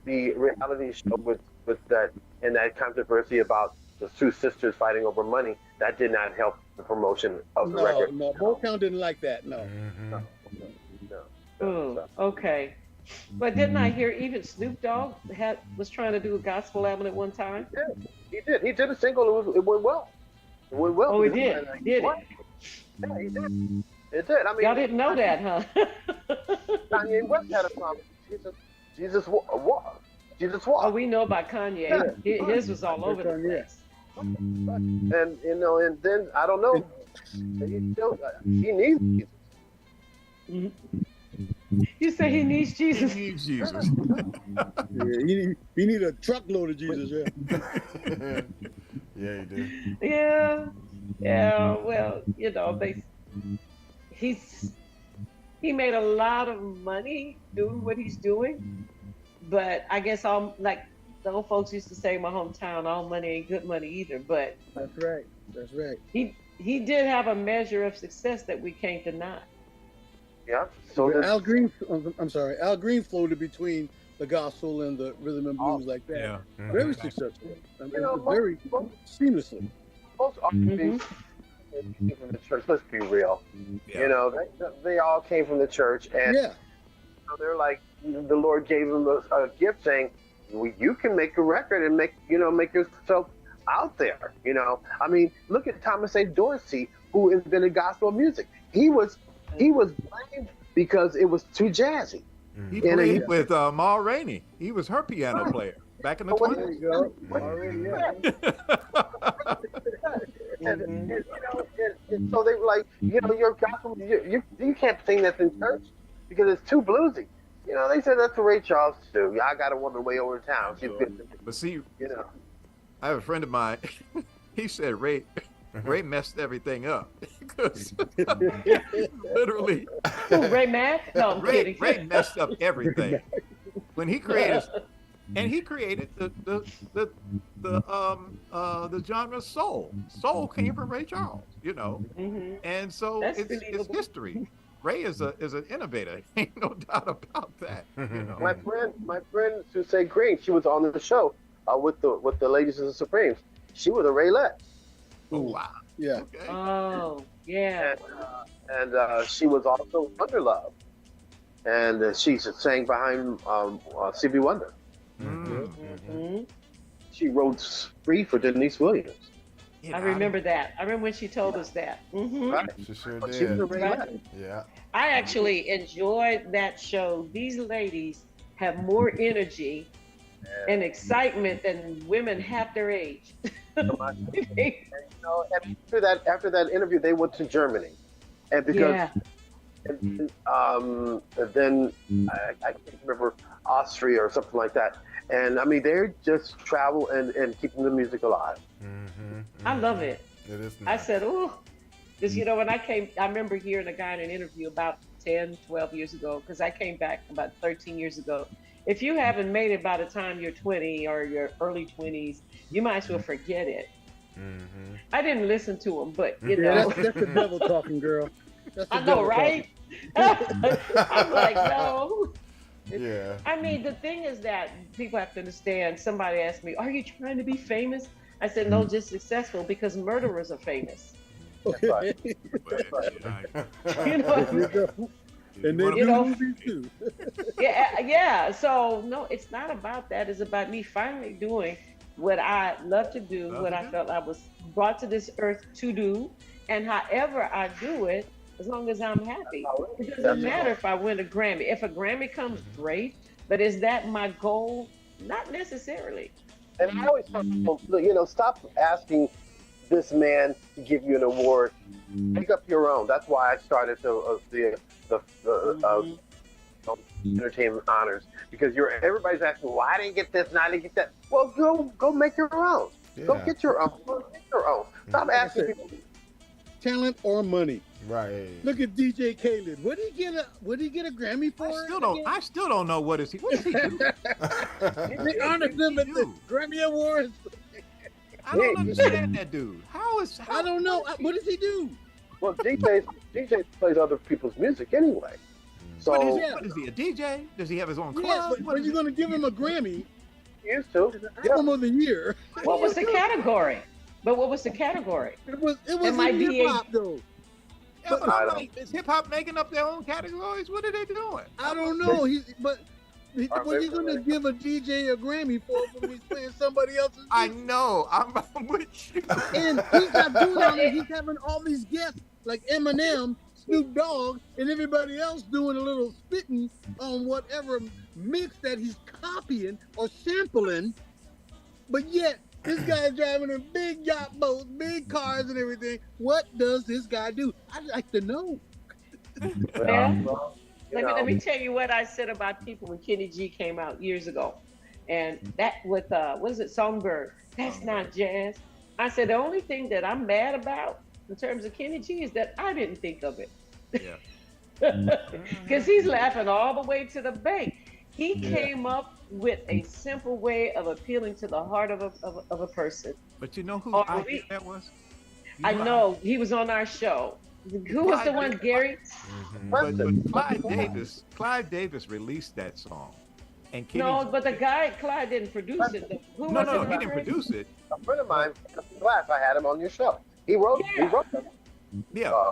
the reality show with that and that controversy about the two sisters fighting over money, that did not help the promotion of the record. No, Motown didn't like that. No. Okay. But didn't I hear even Snoop Dogg was trying to do a gospel album at one time? Yeah, he did. He did a single. It went well. It went well. Oh, he did. Did it? Yeah, he did. It did. I mean, Y'all didn't know that, huh? Kanye West had a song. Jesus walk. Oh, we know about Kanye. Yeah. His was all over the place. And and then I don't know. He needs Jesus. You say he needs Jesus. He needs Jesus. He need a truckload of Jesus. Yeah. Yeah, he did. Yeah. Well, he made a lot of money doing what he's doing, but I guess like the old folks used to say in my hometown, all money ain't good money either. But That's right. he did have a measure of success that we can't deny. Yeah. So Al Green floated between the gospel and the rhythm and blues like that. Yeah. Very successful. I mean, very seamlessly. most R&B came from the church. Let's be real. Yeah. You know, they all came from the church, and they're like, the Lord gave them a gift, saying, well, you can make a record and make yourself out there. You know, I mean, look at Thomas A. Dorsey, who invented gospel music. He was blamed because it was too jazzy. He played with Ma Rainey. He was her piano player back in the 20s. There you go. And so they were like, your gospel, you can't sing this in church because it's too bluesy. You know, they said that to Ray Charles too. Yeah, I got a woman way over town. She's good. But see, I have a friend of mine. He said Ray messed everything up. Literally. Who, Ray Mack? No, I'm kidding. Ray messed up everything when he created, and he created the genre soul. Soul came from Ray Charles, and so it's history. Ray is an innovator. Ain't no doubt about that. My friend Susie Green, she was on the show with the ladies of the Supremes. She was a Raylette. Oh wow! Yeah. Okay. Oh yeah. And she was also Wonder Love, and she sang behind Stevie Wonder. Mm-hmm. She wrote "Free" for Denise Williams. I remember that. I remember when she told us that. Mm-hmm. Right. She sure But did. she was a Raylette. Yeah. I actually enjoyed that show. These ladies have more energy and excitement than women half their age. And after that interview, they went to Germany, and because then I can't remember, Austria or something like that. And I mean, they just travel and keeping the music alive. I love it. It is I nice. said, oh, because when I came, I remember hearing a guy in an interview about 10, 12 years ago, because I came back about 13 years ago. If you haven't made it by the time you're 20 or your early 20s, you might as well forget it. I didn't listen to him, but that's the devil talking, girl. That's the I know, devil right? I'm like, no. Yeah. I mean, the thing is that people have to understand. Somebody asked me, are you trying to be famous? I said, no, just successful, because murderers are famous. Okay. Right. You know? And they do movies too. Yeah. So no, it's not about that. It's about me finally doing what I love to do, Love what to I do. felt I was brought to this earth to do, and however I do it, as long as I'm happy. It doesn't That's matter all. if I win a Grammy. If a Grammy comes, great, but is that my goal? Not necessarily. And I always tell people, stop asking this man to give you an award. Make up your own. That's why I started the Hmm. entertainment honors, because everybody's asking, well, I didn't get this and I didn't get that. Well, go make your own. Go Yeah. get your own. Go get your own. Stop Like I asking said, people. talent or money. Right. Look at DJ Khaled. What did he get a Grammy for? I still don't know what does he do? They honored him at the do? Grammy Awards. I don't understand that dude. I don't know. What does he do? Well, DJ plays other people's music anyway. So What is he, a DJ? Does he have his own club? Yeah, What but is you're he- going to give him a Grammy, he used to. album of the year. What was the category? But what was the category? It was might in be hip hop though. Yeah, but I I'm don't- like, is hip hop making up their own categories? What are they doing? I don't know. What's he maybe going to they're- give a DJ a Grammy for when he's playing somebody else's I music? know. I'm with you. And he's not doing that. And he's having all these guests like Eminem, Snoop Dogg, and everybody else doing a little spitting on whatever mix that he's copying or sampling. But yet, this guy's driving a big yacht boats, big cars, and everything. What does this guy do? I'd like to know. Yeah. Well, Let me tell you what I said about people when Kenny G came out years ago, and that with what is it, Songbird? That's not jazz. I said the only thing that I'm mad about in terms of Kenny G is that I didn't think of it, Yeah. because he's laughing all the way to the bank. He came up with a simple way of appealing to the heart of a person. But you know who Oh, idea that was? You I who know he was on our show. Who was the one, Gary? But Clive Davis released that song, and Kenny. No, but the guy Clyde didn't produce it. Who no, was no, it? he didn't produce it. a friend of mine, Glass, I had him on your show. He wrote them. Yeah.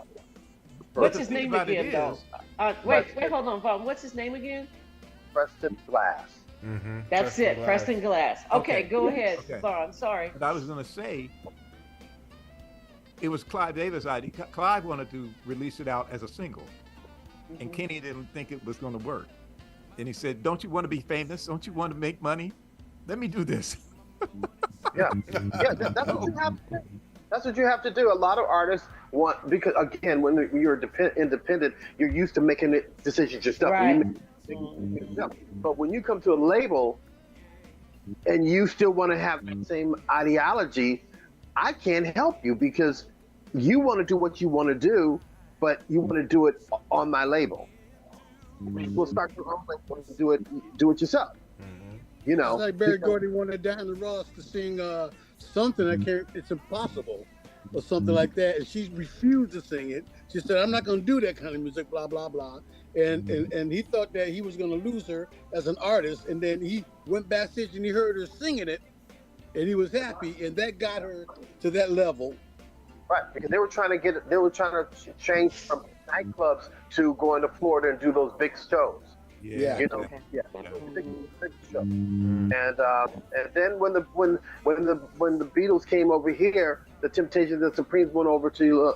What's the his thing name about it again, though? is- Wait, hold on, Vaughn. What's his name again? Preston Glass. Mm-hmm. That's it, Preston Glass. Okay, Okay. go ahead, Okay. Vaughn. Sorry. But I was gonna say, it was Clive Davis' idea. Clive wanted to release it out as a single, and Kenny didn't think it was going to work. And he said, "Don't you want to be famous? Don't you want to make money? Let me do this." Yeah, that's what you have to do. That's what you have to do. A lot of artists want, because again, when you're independent, you're used to making decisions yourself. Right. But when you come to a label and you still want to have that same ideology, I can't help you, because you want to do what you want to do, but you want to do it on my label. We'll start your own label and do it yourself. You know, It's like Barry Gordy wanted Diana Ross to sing something I can't. It's impossible, or something like that, and she refused to sing it. She said, "I'm not going to do that kind of music." Blah blah blah. And he thought that he was going to lose her as an artist, and then he went backstage and he heard her singing it, and he was happy, and that got her to that level. right? Because they were trying to change from nightclubs to going to Florida and do those big shows. Yeah. You know, big shows. And then when the Beatles came over here, the Temptations and Supremes went over to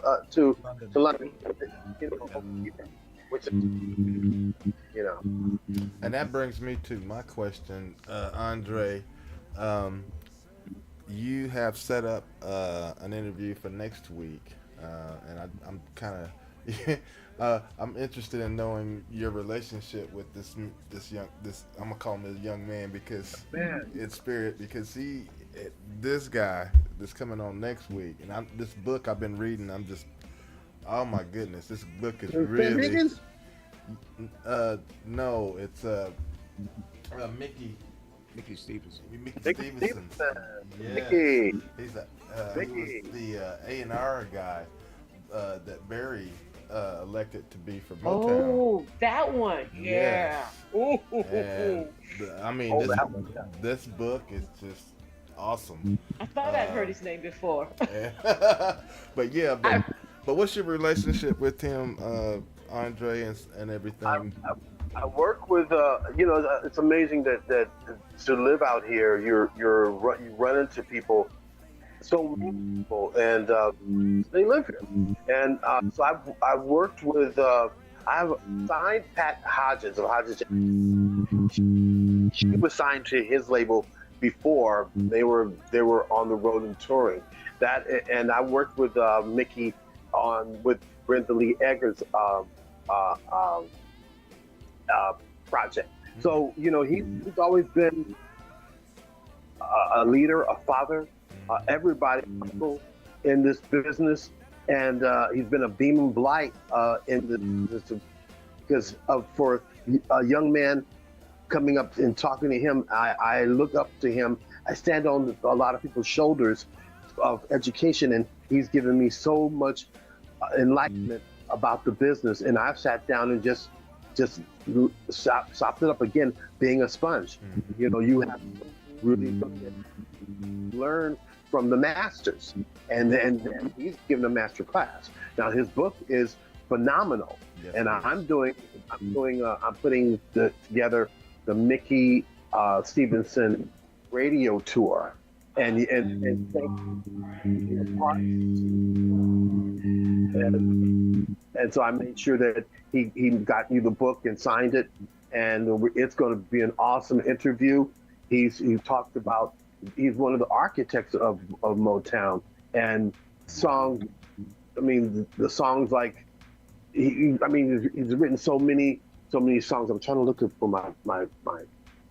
London. You know, which is, you know. And that brings me to my question, Andre. You have set up an interview for next week, and I'm kind of I'm interested in knowing your relationship with this I'm gonna call him a young man because it's spirit, because this guy that's coming on next week, and this book I've been reading, I'm just, oh my goodness, this book is Ben really. Higgins? No, it's Mickey Stevenson. Stevenson. Yes. Mickey. He was the A&R guy that Barry elected to be for Motown. Oh, that one. Yeah. Yes. And I mean, that one, yeah. this book is just awesome. I thought I'd heard his name before. But yeah, but what's your relationship with him, Andre, and everything? I work with, it's amazing that to live out here, you run into people, so many people, and they live here. And so I've worked with, I've signed Pat Hodges of Hodges. She was signed to his label before they were on the road and touring. And I worked with Mickey with Brenda Lee Eggers' project. So he's always been a leader, a father, everybody in this business, and he's been a beam and blight in this business because for a young man coming up and talking to him. I look up to him. I stand on a lot of people's shoulders of education, and he's given me so much enlightenment about the business. And I've sat down and just sopped it up again, being a sponge. You have to really learn from the masters, and he's given a master class. Now his book is phenomenal, yes, and I'm putting together the Mickey Stevenson radio tour, and so I made sure that he got you the book and signed it, and it's going to be an awesome interview. He talked about, he's one of the architects of Motown, and songs. I mean, the songs like he's written so many songs. I'm trying to look for my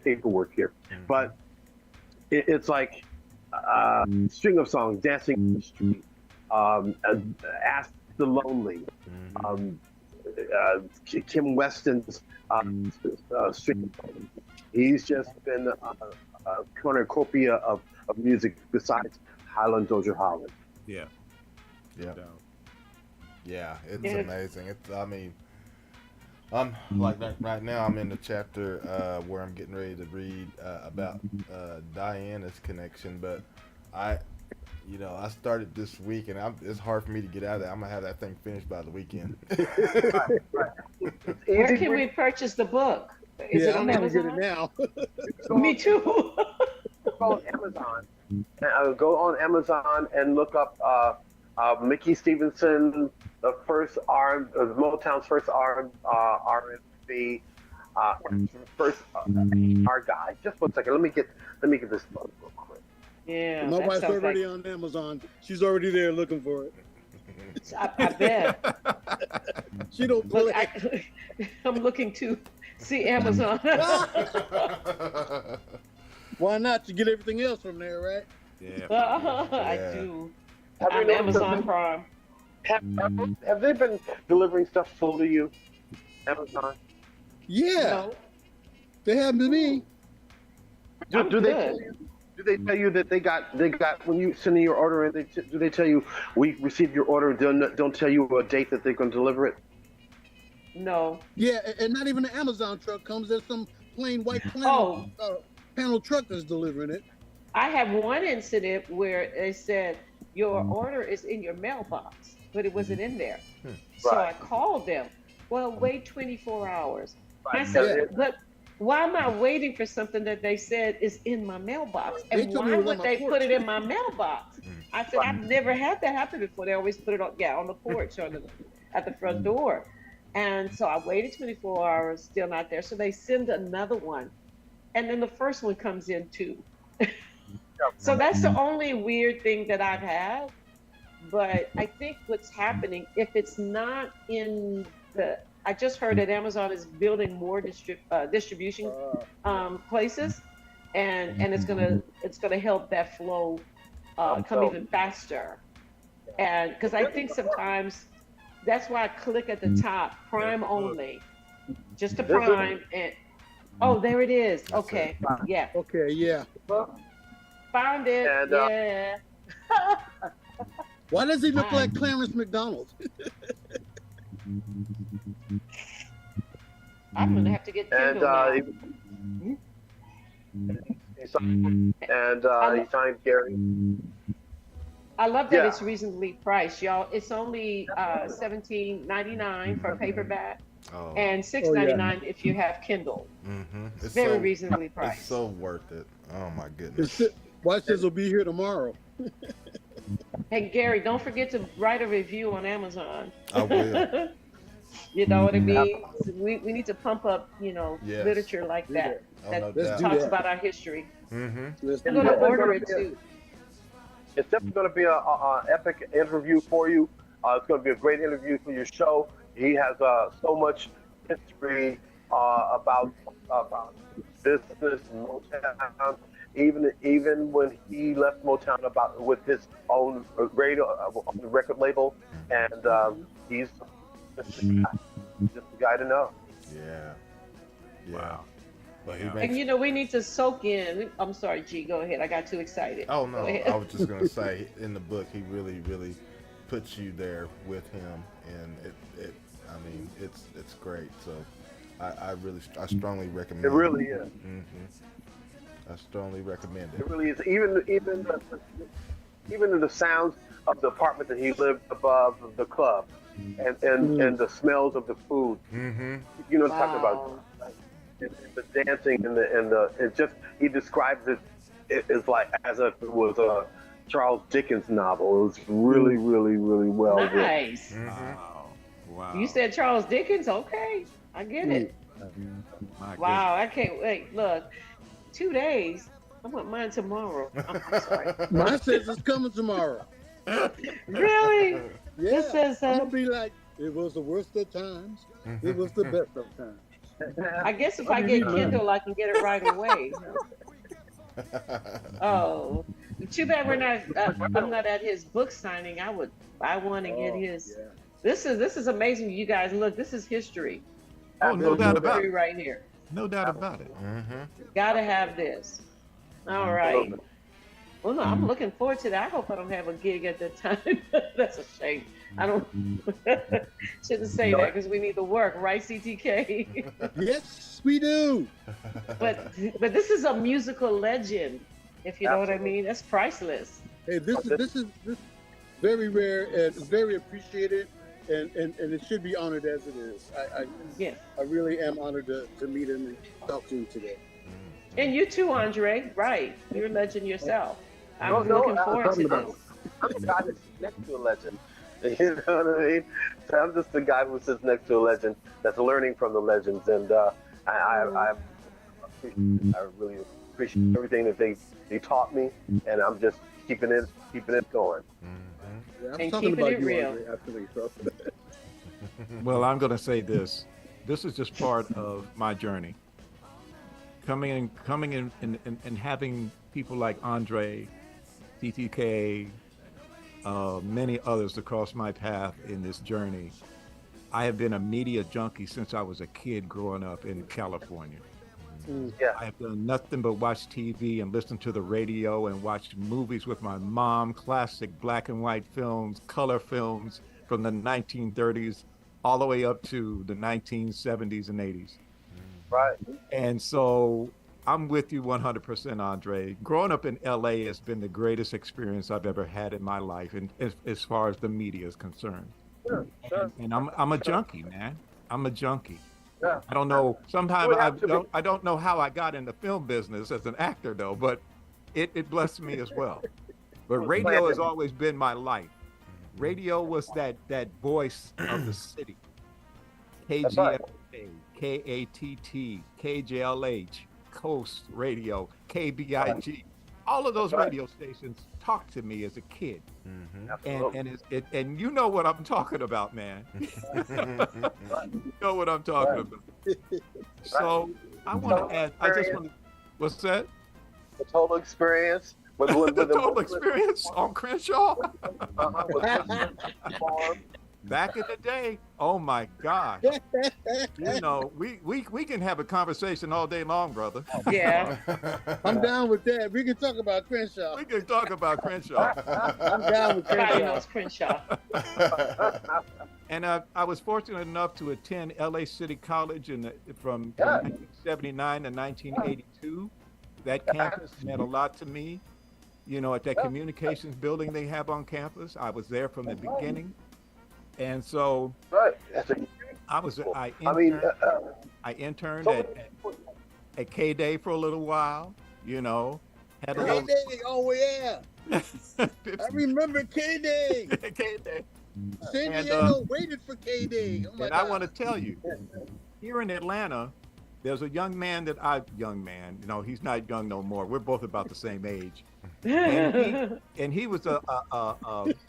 paperwork here, but it's like string of songs, Dancing in the Street, Ask the Lonely, Kim Weston's string of songs. He's just been a cornucopia of music besides Highland Dozier Holland. Yeah. It's amazing. I'm like right now. I'm in the chapter where I'm getting ready to read about Diana's connection, but I started this week, and it's hard for me to get out of that. I'm gonna have that thing finished by the weekend. Right. Where can we purchase the book? Is it on Amazon? Get it now. Me too. Go on Amazon. Go on Amazon and look up Mickey Stevenson, Motown's first R&B, first R guy. Just 1 second. Let me get this book real quick. Yeah. My wife's already on Amazon. She's already there looking for it. I bet. She don't play. I'm looking to see Amazon. Why not? You get everything else from there, right? Yeah. I do. I'm Amazon Prime. Have they been delivering stuff full to you, Amazon? Yeah. No. They have to me. Do they tell you that they got when you send in your order, and do they tell you we received your order and don't tell you a date that they're going to deliver it? No. Yeah, and not even the Amazon truck comes. There's some plain white panel truck that's delivering it. I have one incident where they said your order is in your mailbox, but it wasn't in there. So I called them. Well, wait 24 hours. I said, but why am I waiting for something that they said is in my mailbox? And why would they put it in my mailbox? I said, I've never had that happen before. They always put it on the porch or at the front door. And so I waited 24 hours, still not there. So they send another one. And then the first one comes in too. So that's the only weird thing that I've had. But I think what's happening, if it's not in I just heard that Amazon is building more distribution places, and it's gonna help that flow come even faster. And because I think sometimes that's why I click at the top, Prime only, just a Prime, and there it is. Okay, yeah. Okay, yeah. Found it. And, yeah. Why does he look like Clarence McDonald? I'm gonna have to get Kindle now. He signed Gary. I love that it's reasonably priced, y'all. It's only $17.99 for a paperback. Oh. and $6.99 if you have Kindle. It's Very so reasonably it's priced. so worth it. Oh my It's, goodness. Watch this will be here tomorrow. Hey Gary, don't forget to write a review on Amazon. I will. You know what I mean? So we need to pump up, Yes. literature like Do that Oh, that no Let's doubt. do talks that. about our history. Let's I'm do gonna that. order it too. It's definitely going to be a epic interview for you. It's going to be a great interview for your show. He has so much history about business in Motown. Even when he left Motown about with his own radio on the record label, and he's just the guy to know. Yeah. Yeah. Wow. But he Yeah. makes. And we need to soak in. I'm sorry, G. Go ahead. I got too excited. Oh Go no, ahead. I was just gonna say in the book he really, really puts you there with him, and I mean, it's great. So I strongly recommend. It really is. I strongly recommend it. It really is. Even the sounds of the apartment that he lived above the club, and the smells of the food. You know, talking about and the dancing and the it just he describes it's like as if it was a Charles Dickens novel. It was really, really, really well written. Nice. Wow. Wow. You said Charles Dickens. Okay, I get it. My Wow, I can't wait. Look, 2 days. I want mine tomorrow. I'm sorry. Mine says it's coming tomorrow. Really? Yeah. This says I'm gonna be like, it was the worst of times. It was the best of times. I guess if I get Kindle, I can get it right away. Oh, too bad we're not. I'm not at his book signing. I would buy one and get his. Yeah. This is amazing, you guys. Look, this is history. Oh, no doubt about History it. right here. No doubt about it. Gotta have this. All right. Well, no, I'm looking forward to that. I hope I don't have a gig at that time. That's a shame. I don't. Shouldn't say that because we need to work, right, CTK? Yes, we do. but this is a musical legend, if you know what I mean. That's priceless. Hey, this is very rare and very appreciated, and it should be honored as it is. I really am honored to meet him and talk to him today. And you too, Andre. Right, you're a legend yourself. I'm looking forward to this. I'm the guy that's next to a legend. You know what I mean? So I'm just the guy who sits next to a legend that's learning from the legends, and I really appreciate everything that they taught me, and I'm just keeping it going. Yeah, I'm And talking keeping about it you, real. Andre, actually, so. Well, I'm going to say this. This is just part of my journey. Coming in and having people like Andre, TTK, many others to cross my path in this journey. I have been a media junkie since I was a kid growing up in California. Yeah. I have done nothing but watch TV and listen to the radio and watch movies with my mom, classic black and white films, color films from the 1930s all the way up to the 1970s and 80s. Right. And so I'm with you 100%, Andre. Growing up in LA has been the greatest experience I've ever had in my life, and as far as the media is concerned. Sure. And I'm a junkie, man. I'm a junkie. Yeah. I don't know. Sometimes You have to be. I don't know how I got in the film business as an actor, though, but it blessed me as well. But radio has always been my life. Radio was that voice of the city. That's right. KGFA, KATT, KJLH, Coast Radio, KBIG. All of those radio stations talked to me as a kid. And you know what I'm talking about, man. You know what I'm talking about. So I want to add, I just want to, what's that? The total experience. The total experience on Crenshaw. Back in the day, oh my gosh. You know, we can have a conversation all day long, brother. Yeah. I'm down with that. We can talk about Crenshaw. We can talk about Crenshaw. I'm down with Everybody Crenshaw. knows Crenshaw. And I was fortunate enough to attend LA City College from 1979 to 1982. That campus meant a lot to me. You know, at that communications building they have on campus, I was there from the beginning. And so, Right. That's a I I mean, interned so at K Day for a little while. You know, had a K little Day, oh yeah, I remember K Day. K Day. San And Diego waited for K Day. Oh my and I want to God. tell you, here in Atlanta, there's a young man. You know, he's not young no more. We're both about the same age. And he was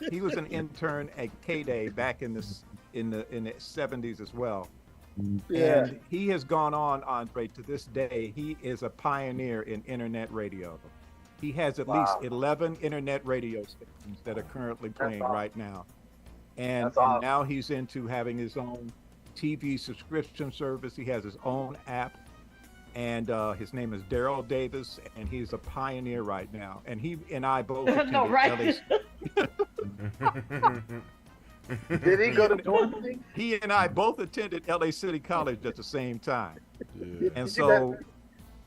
he was an intern at K Day back in the 70s as well. Yeah. And he has gone on, Andre, to this day. He is a pioneer in internet radio. He has at least 11 internet radio stations that are currently playing right now. And now he's into having his own TV subscription service. He has his own app. And his name is Daryl Davis, and he's a pioneer right now. And he and I both attended No, right. did he go to Dorothy? He and I both attended LA City College at the same time. Yeah. And Did so,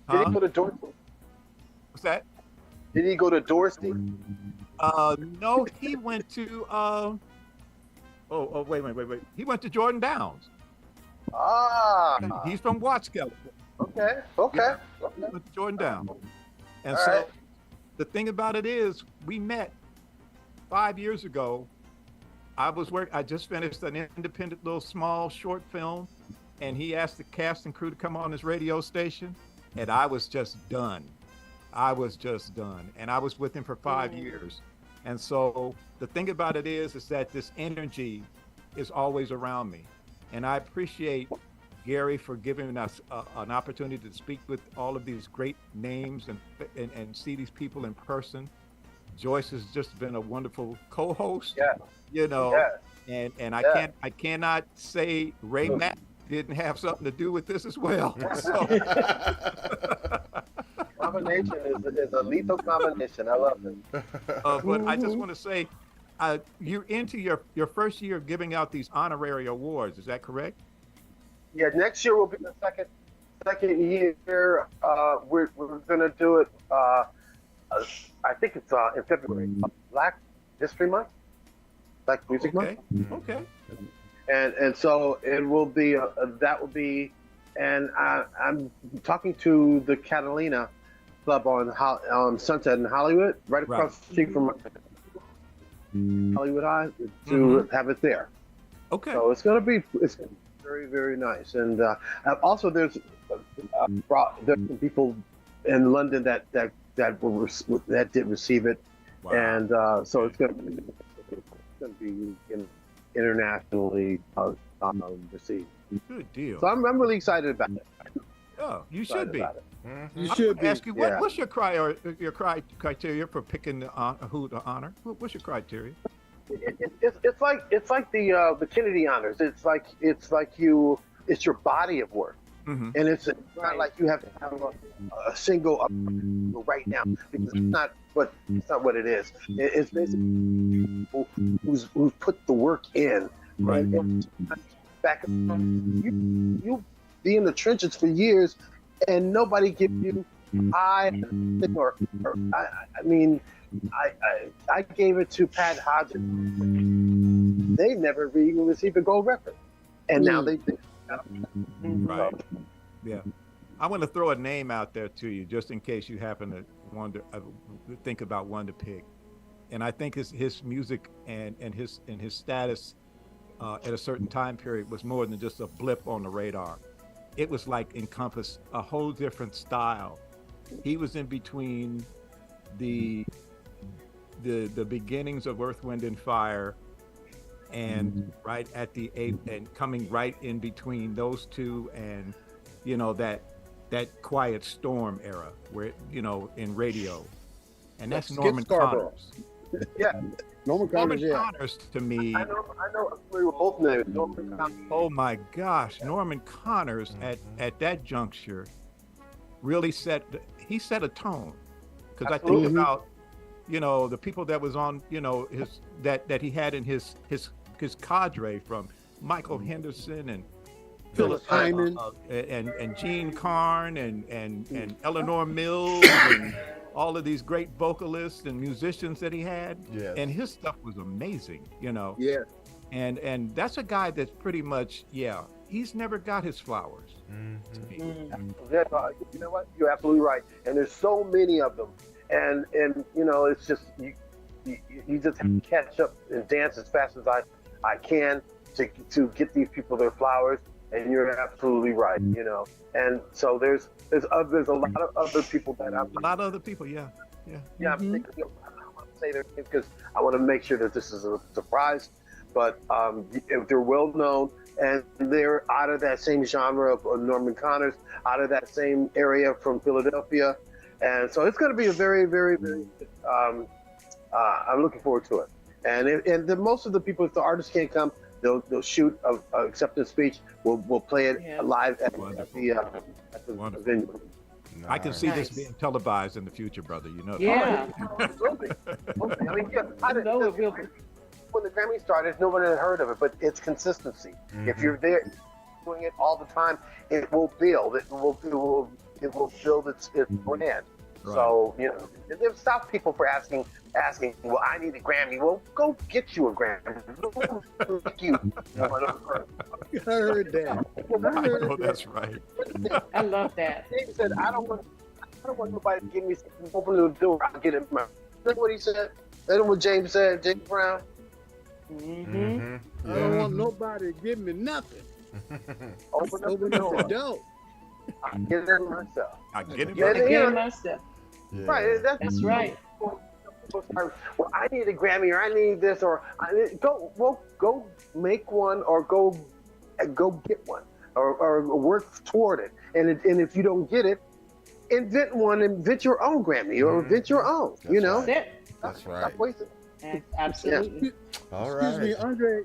he go to Dorothy? what's that? Did he go to Dorsey? No, he went to wait. He went to Jordan Downs. Ah, He's from Watts, California. okay. He went to Jordan Downs. And All so right. the thing about it is we met 5 years ago. I just finished an independent little small short film, and he asked the cast and crew to come on his radio station, and I was just done. And I was with him for 5 years. And so the thing about it is that this energy is always around me. And I appreciate Gary for giving us an opportunity to speak with all of these great names and see these people in person. Joyce has just been a wonderful co-host. Yeah. You know, Yeah. and Yeah. I cannot say Ray Mack didn't have something to do with this as well. So, Combination is a lethal combination. I love it. but I just want to say, you're into your first year of giving out these honorary awards. Is that correct? Yeah, next year will be the second year. We're gonna do it. I think it's in February. Black History Month, Black Music Month. Okay. And so it will be that will be, and I'm talking to the Catalina Club on Sunset in Hollywood, right across the street from Hollywood High, to have it there. Okay. So it's gonna be very, very nice. And also there's some people in London that did receive it. Wow. And so it's gonna be internationally received. Good deal. So I'm really excited about it. Oh, you should be. You I should be. ask you, Yeah. what's your criteria for picking who to honor? What's your criteria? It's like the Kennedy honors. It's your body of work. Mm-hmm. And it's not like you have to have a single right now, because it's not what it is. It's basically people who's put the work in. Right. And back you be in the trenches for years, and nobody gives you I mean, I gave it to Pat Hodges. They never even received a gold record, and now they do. Right. Yeah. I want to throw a name out there to you, just in case you happen to think about one to pick. And I think his music and his status at a certain time period was more than just a blip on the radar. It was like encompassed a whole different style. He was in between the beginnings of Earth, Wind, and Fire, and right at and coming right in between those two, and that Quiet Storm era, where in radio, and that's Norman Connors. Yeah, Norman Connors, yeah. Connors to me. I know. We were both named Norman Connors. Oh my gosh, Norman Connors at that juncture really set a tone, because I think about the people that was on his that he had in his cadre, from Michael Henderson and Phyllis Hyman and Gene Carn and Eleanor Mills and all of these great vocalists and musicians that he had. Yes. And his stuff was amazing, Yeah. And that's a guy that's pretty much, he's never got his flowers. Yeah, you know what? You're absolutely right. And there's so many of them, and you know, it's just you just have to catch up and dance as fast as I can to get these people their flowers. And you're absolutely right. You know, and so there's a lot of other people that I'm A lot of other people, yeah. I'm thinking, you know, I don't want to say their names because I want to make sure that this is a surprise. But they're well known, and they're out of that same genre of Norman Connors, out of that same area from Philadelphia, and so it's going to be a very, very, very. I'm looking forward to it, and most of the people, if the artists can't come, they'll shoot a acceptance speech. We'll play it live at the venue. I can see this being televised in the future, brother. You know. Yeah. Absolutely. I mean, I didn't know it will be. When the Grammy started, nobody had heard of it, but it's consistency. If you're there doing it all the time, it will build. It will build its brand. Right. So, you know, it stops people for asking, well, I need a Grammy. Well, go get you a Grammy. I heard that. Oh, that's right. I love that. He said, I don't want nobody to give me something, open the door, I'll get it. That's what he said. That's what James said, James Brown. I don't want nobody to give me nothing. Open up Open the up the door. door. I get it myself. I get it. Yeah, Get it myself. Yeah. Right. That's right. Well, I need a Grammy, or I need this, or go make one, or go get one, or work toward it. And if you don't get it, invent one, invent your own Grammy, or invent your own. That's you know. right. That's it. That's right. Stop wasting. Absolutely. All Excuse me, right. Andre.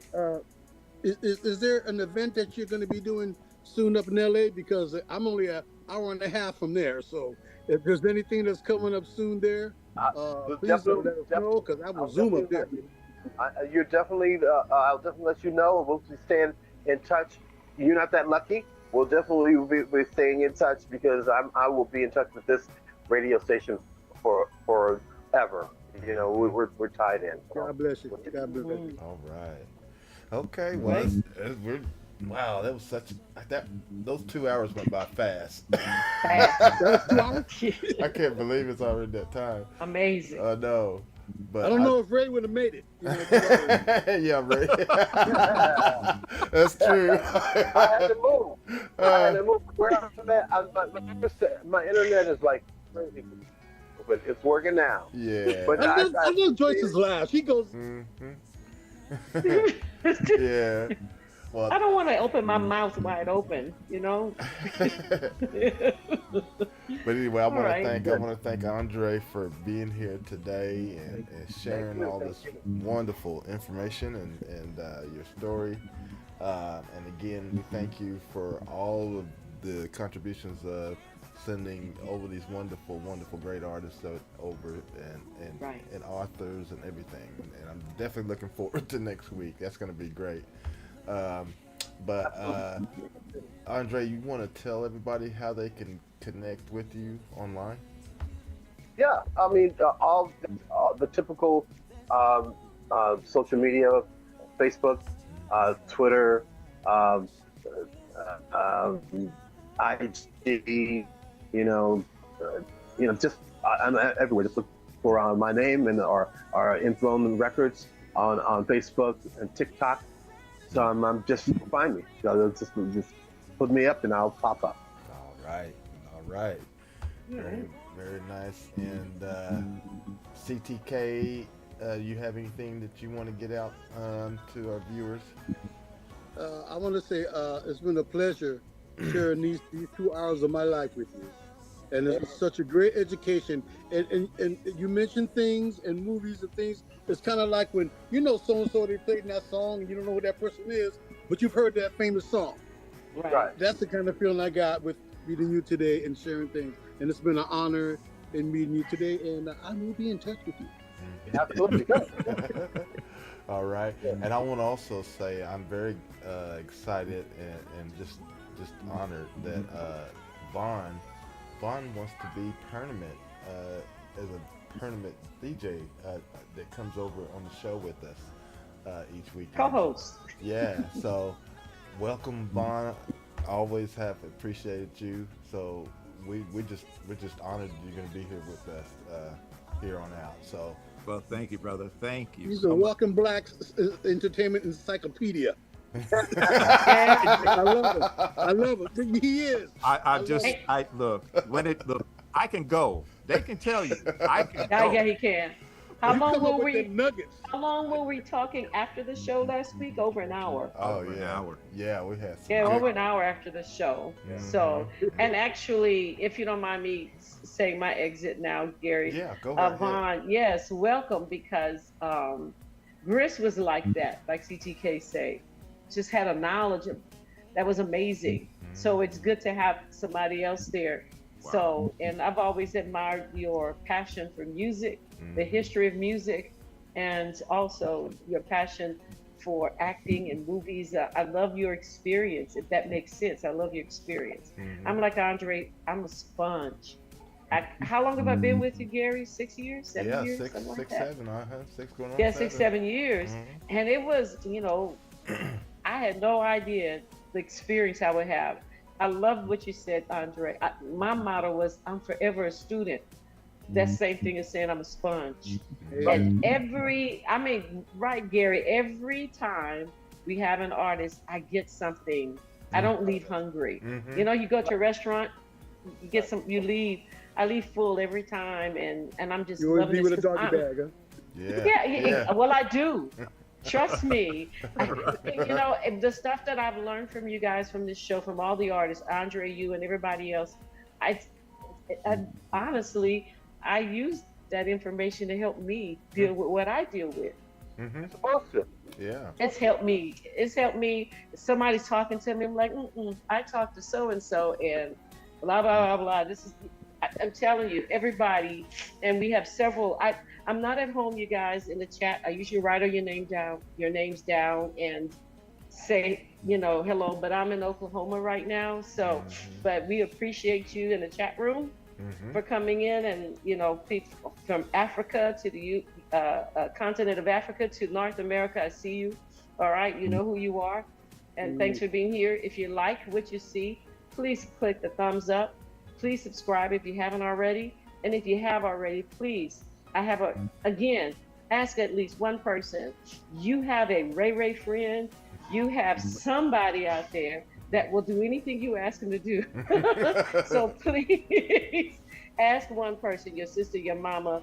Is there an event that you're going to be doing soon up in LA? Because I'm only an hour and a half from there. So if there's anything that's coming up soon there, please let us know, because I will Zoom up there. You're definitely. I'll definitely let you know. We'll be staying in touch. You're not that lucky. We'll definitely be staying in touch, because I will be in touch with this radio station forever. You know, we're tied in. God bless you. God bless you. All right. Okay. Well, wow, that was those 2 hours went by fast. I can't believe it's already that time. Amazing. I know. But I don't know if Ray would have made it. You know, yeah, Ray. That's true. I had to move. Where I'm at, my internet is like crazy, but it's working now. Yeah. But I love Joyce's laugh. He goes, Yeah. Well, I don't want to open my mouth wide open, you know. But anyway, I want right. to thank Andre for being here today and sharing all this wonderful information and your story. And again, we thank you for all of the contributions of sending over these wonderful, great artists over and authors and everything. And I'm definitely looking forward to next week. That's going to be great. But Andre, you want to tell everybody how they can connect with you online? Yeah, I mean, all the typical social media, Facebook, Twitter, IG, just I'm everywhere. Just look for my name and our Enthrone Records on Facebook and TikTok. So I'm just find me. So just put me up and I'll pop up. All right. Very, very nice. And CTK, you have anything that you want to get out to our viewers? I want to say it's been a pleasure sharing these 2 hours of my life with you. And it's such a great education. And you mentioned things and movies and things. It's kind of like when, so-and-so, they played that song and you don't know who that person is, but you've heard that famous song. Right. That's the kind of feeling I got with meeting you today and sharing things. And it's been an honor in meeting you today. And I will be in touch with you. Absolutely. All right. And I want to also say I'm very excited and just honored that Vaughn wants to be permanent as a permanent DJ that comes over on the show with us each week. Co-host. Yeah, so welcome, Vaughn. Always have appreciated you. So we're just honored that you're going to be here with us here on out. So Well, thank you, brother. Thank you He's so a much. walking black entertainment encyclopedia. Yeah. I love it. I love it. He is. I love just it. I look when it look I can go. They can tell you I can Yeah, yeah, go. he can. How You long come were up with we? them nuggets. How long were we talking after the show last week? Over an hour. oh Over an yeah, hour. yeah, we had some. Yeah, good- over an hour after the show. So, and actually, if you don't mind me saying my exit now, Gary, Yeah, go right ahead. Vaughn, yes, welcome, because Gris was like that, like CTK say, just had a knowledge of that was amazing. So it's good to have somebody else there. So, and I've always admired your passion for music, the history of music, and also your passion for acting and movies. I love your experience, if that makes sense. I love your experience. I'm like Andre, I'm a sponge. How long have I been with you, Gary? 6 years, 7 Yeah, years, six, something like six, that. 7. Six going on. Yeah, 7. 6, 7 years. And it was, I had no idea the experience I would have. I loved what you said, Andre. My motto was, I'm forever a student. That same thing as saying I'm a sponge. And right, Gary, every time we have an artist, I get something. I don't leave hungry. You go to a restaurant, you get some, you leave. I leave full every time, and I'm just You always loving be this with a 'cause doggy bag, huh? Yeah. well, I do. Trust me. The stuff that I've learned from you guys, from this show, from all the artists, Andre, you, and everybody else, I honestly, I use that information to help me deal with what I deal with. It's awesome. Yeah. It's helped me. It's helped me. If somebody's talking to me, I'm like, I talked to so and so, and blah blah blah blah. This is. I'm telling you, everybody, and we have several. I'm not at home, you guys, in the chat. I usually write your names down, and say, hello. But I'm in Oklahoma right now, so. But we appreciate you in the chat room for coming in, and people from Africa to the continent of Africa to North America. I see you. All right, you know who you are, and thanks for being here. If you like what you see, please click the thumbs up. Please subscribe if you haven't already. And if you have already, please, ask at least one person. You have a Ray friend. You have somebody out there that will do anything you ask them to do. So please ask one person, your sister, your mama,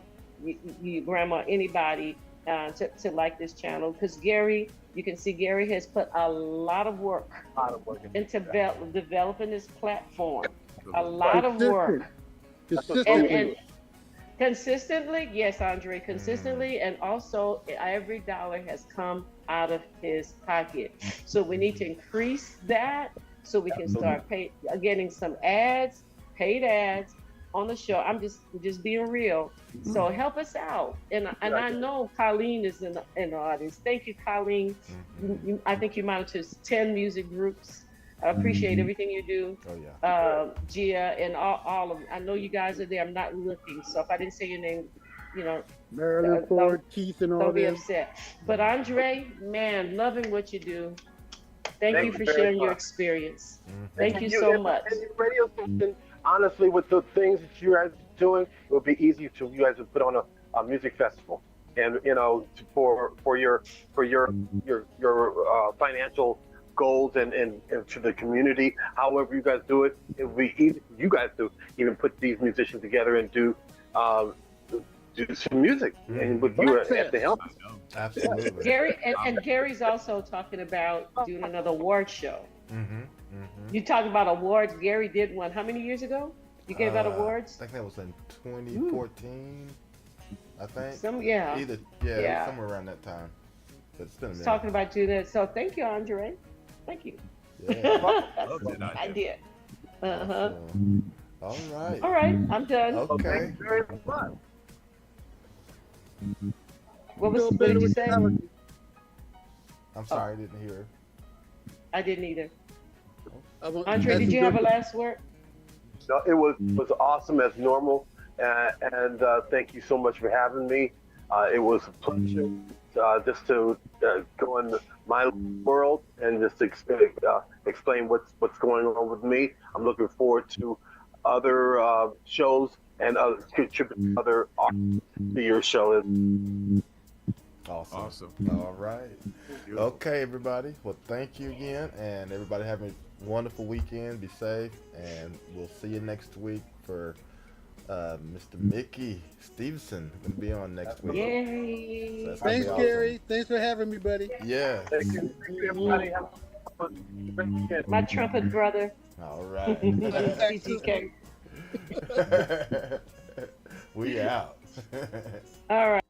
your grandma, anybody, to like this channel. Because Gary, you can see Gary has put a lot of work into developing this platform. A lot of work. Consistently. And consistently, yes, Andre, consistently, and also every dollar has come out of his pocket. So we need to increase that so we can start getting some paid ads on the show. I'm just being real. So help us out. And I know Colleen is in the audience. Thank you, Colleen. I think you monitor 10 music groups. I appreciate everything you do. Oh yeah. Gia and all of them. I know you guys are there. I'm not looking. So if I didn't say your name, Marilyn Ford, Keith, and all don't be them. upset. But Andre, man, loving what you do. Thank you for very sharing your much. experience. Thank you so much. And your radio station, honestly, with the things that you guys are doing, it would be easy to you guys to put on a music festival, and for your financial goals and to the community. However you guys do it, it would be easy for you guys to even put these musicians together and do some music, and with you at the helm. Absolutely. Gary and Gary's also talking about doing another award show. You talk about awards. Gary did one. How many years ago? You gave out awards? I think that was in 2014. I think. Yeah. Yeah. Somewhere around that time. But it's been a minute. Talking about doing that. So thank you, Andre. Thank you. Yeah. I did. All right. All right. I'm done. Okay. Thank you very much. What did you say? I'm sorry, I didn't hear. I didn't either. Andre, did you have a last word? No, it was awesome as normal, and thank you so much for having me. It was a pleasure just to go and my world and just explain what's going on with me. I'm looking forward to other shows and contribute other art to your show. Awesome. Awesome. All right. Okay, everybody. Well, thank you again, and everybody have a wonderful weekend. Be safe, and we'll see you next week for Mr. Mickey Stevenson. Gonna be on next week. Yay! So that's gonna Thanks, be awesome. Gary. Thanks for having me, buddy. Yeah. Thank you, everybody. Have a great weekend. My trumpet brother, All right. CGK. We out. All right.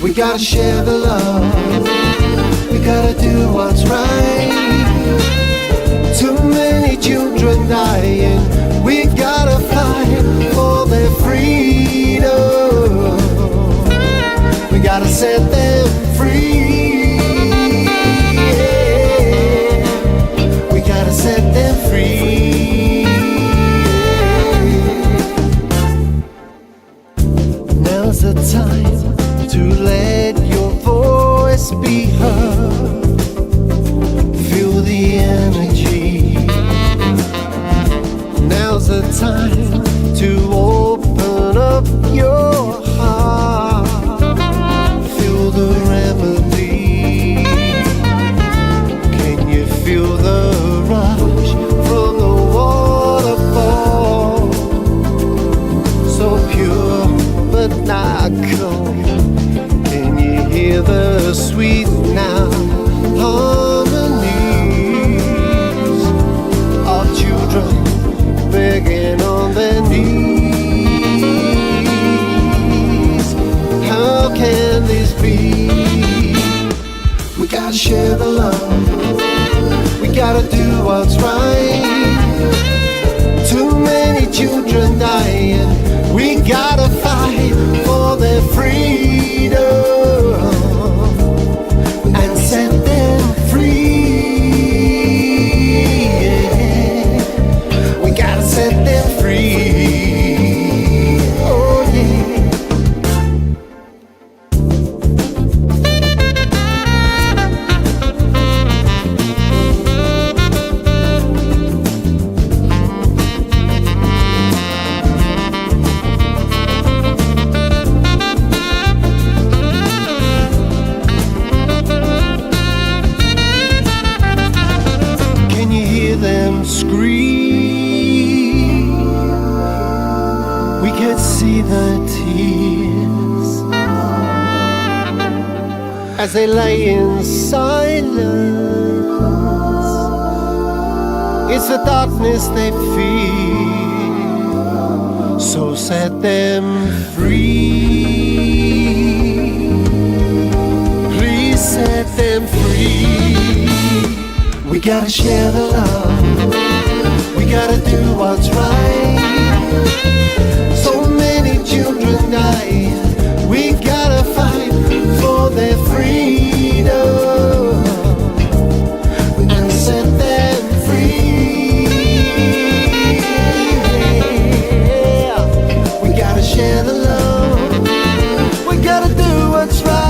We gotta share the love. We gotta do what's right. Too many children dying. We gotta fight for their freedom. We gotta set them free. Yeah. We gotta set them free. Now's the time to let your voice be heard. Feel the energy. Now's the time to open up your heart. Feel the remedy. Can you feel the rush from the waterfall? So pure but not cold. Can you hear the sweet now harmonies of children begging on their knees? How can this be? We gotta share the love. We gotta do what's right. Too many children dying. We gotta fight for their freedom and set them free. Yeah. We gotta set them free. Oh yeah. Can you hear them scream? We can see the tears as they lay in silence. It's the darkness they feel, so set them free. Please set them free. We gotta share the love. We gotta do what's right. So many children dying. We gotta fight for their freedom and set them free. Yeah. We gotta share the love. We gotta do what's right.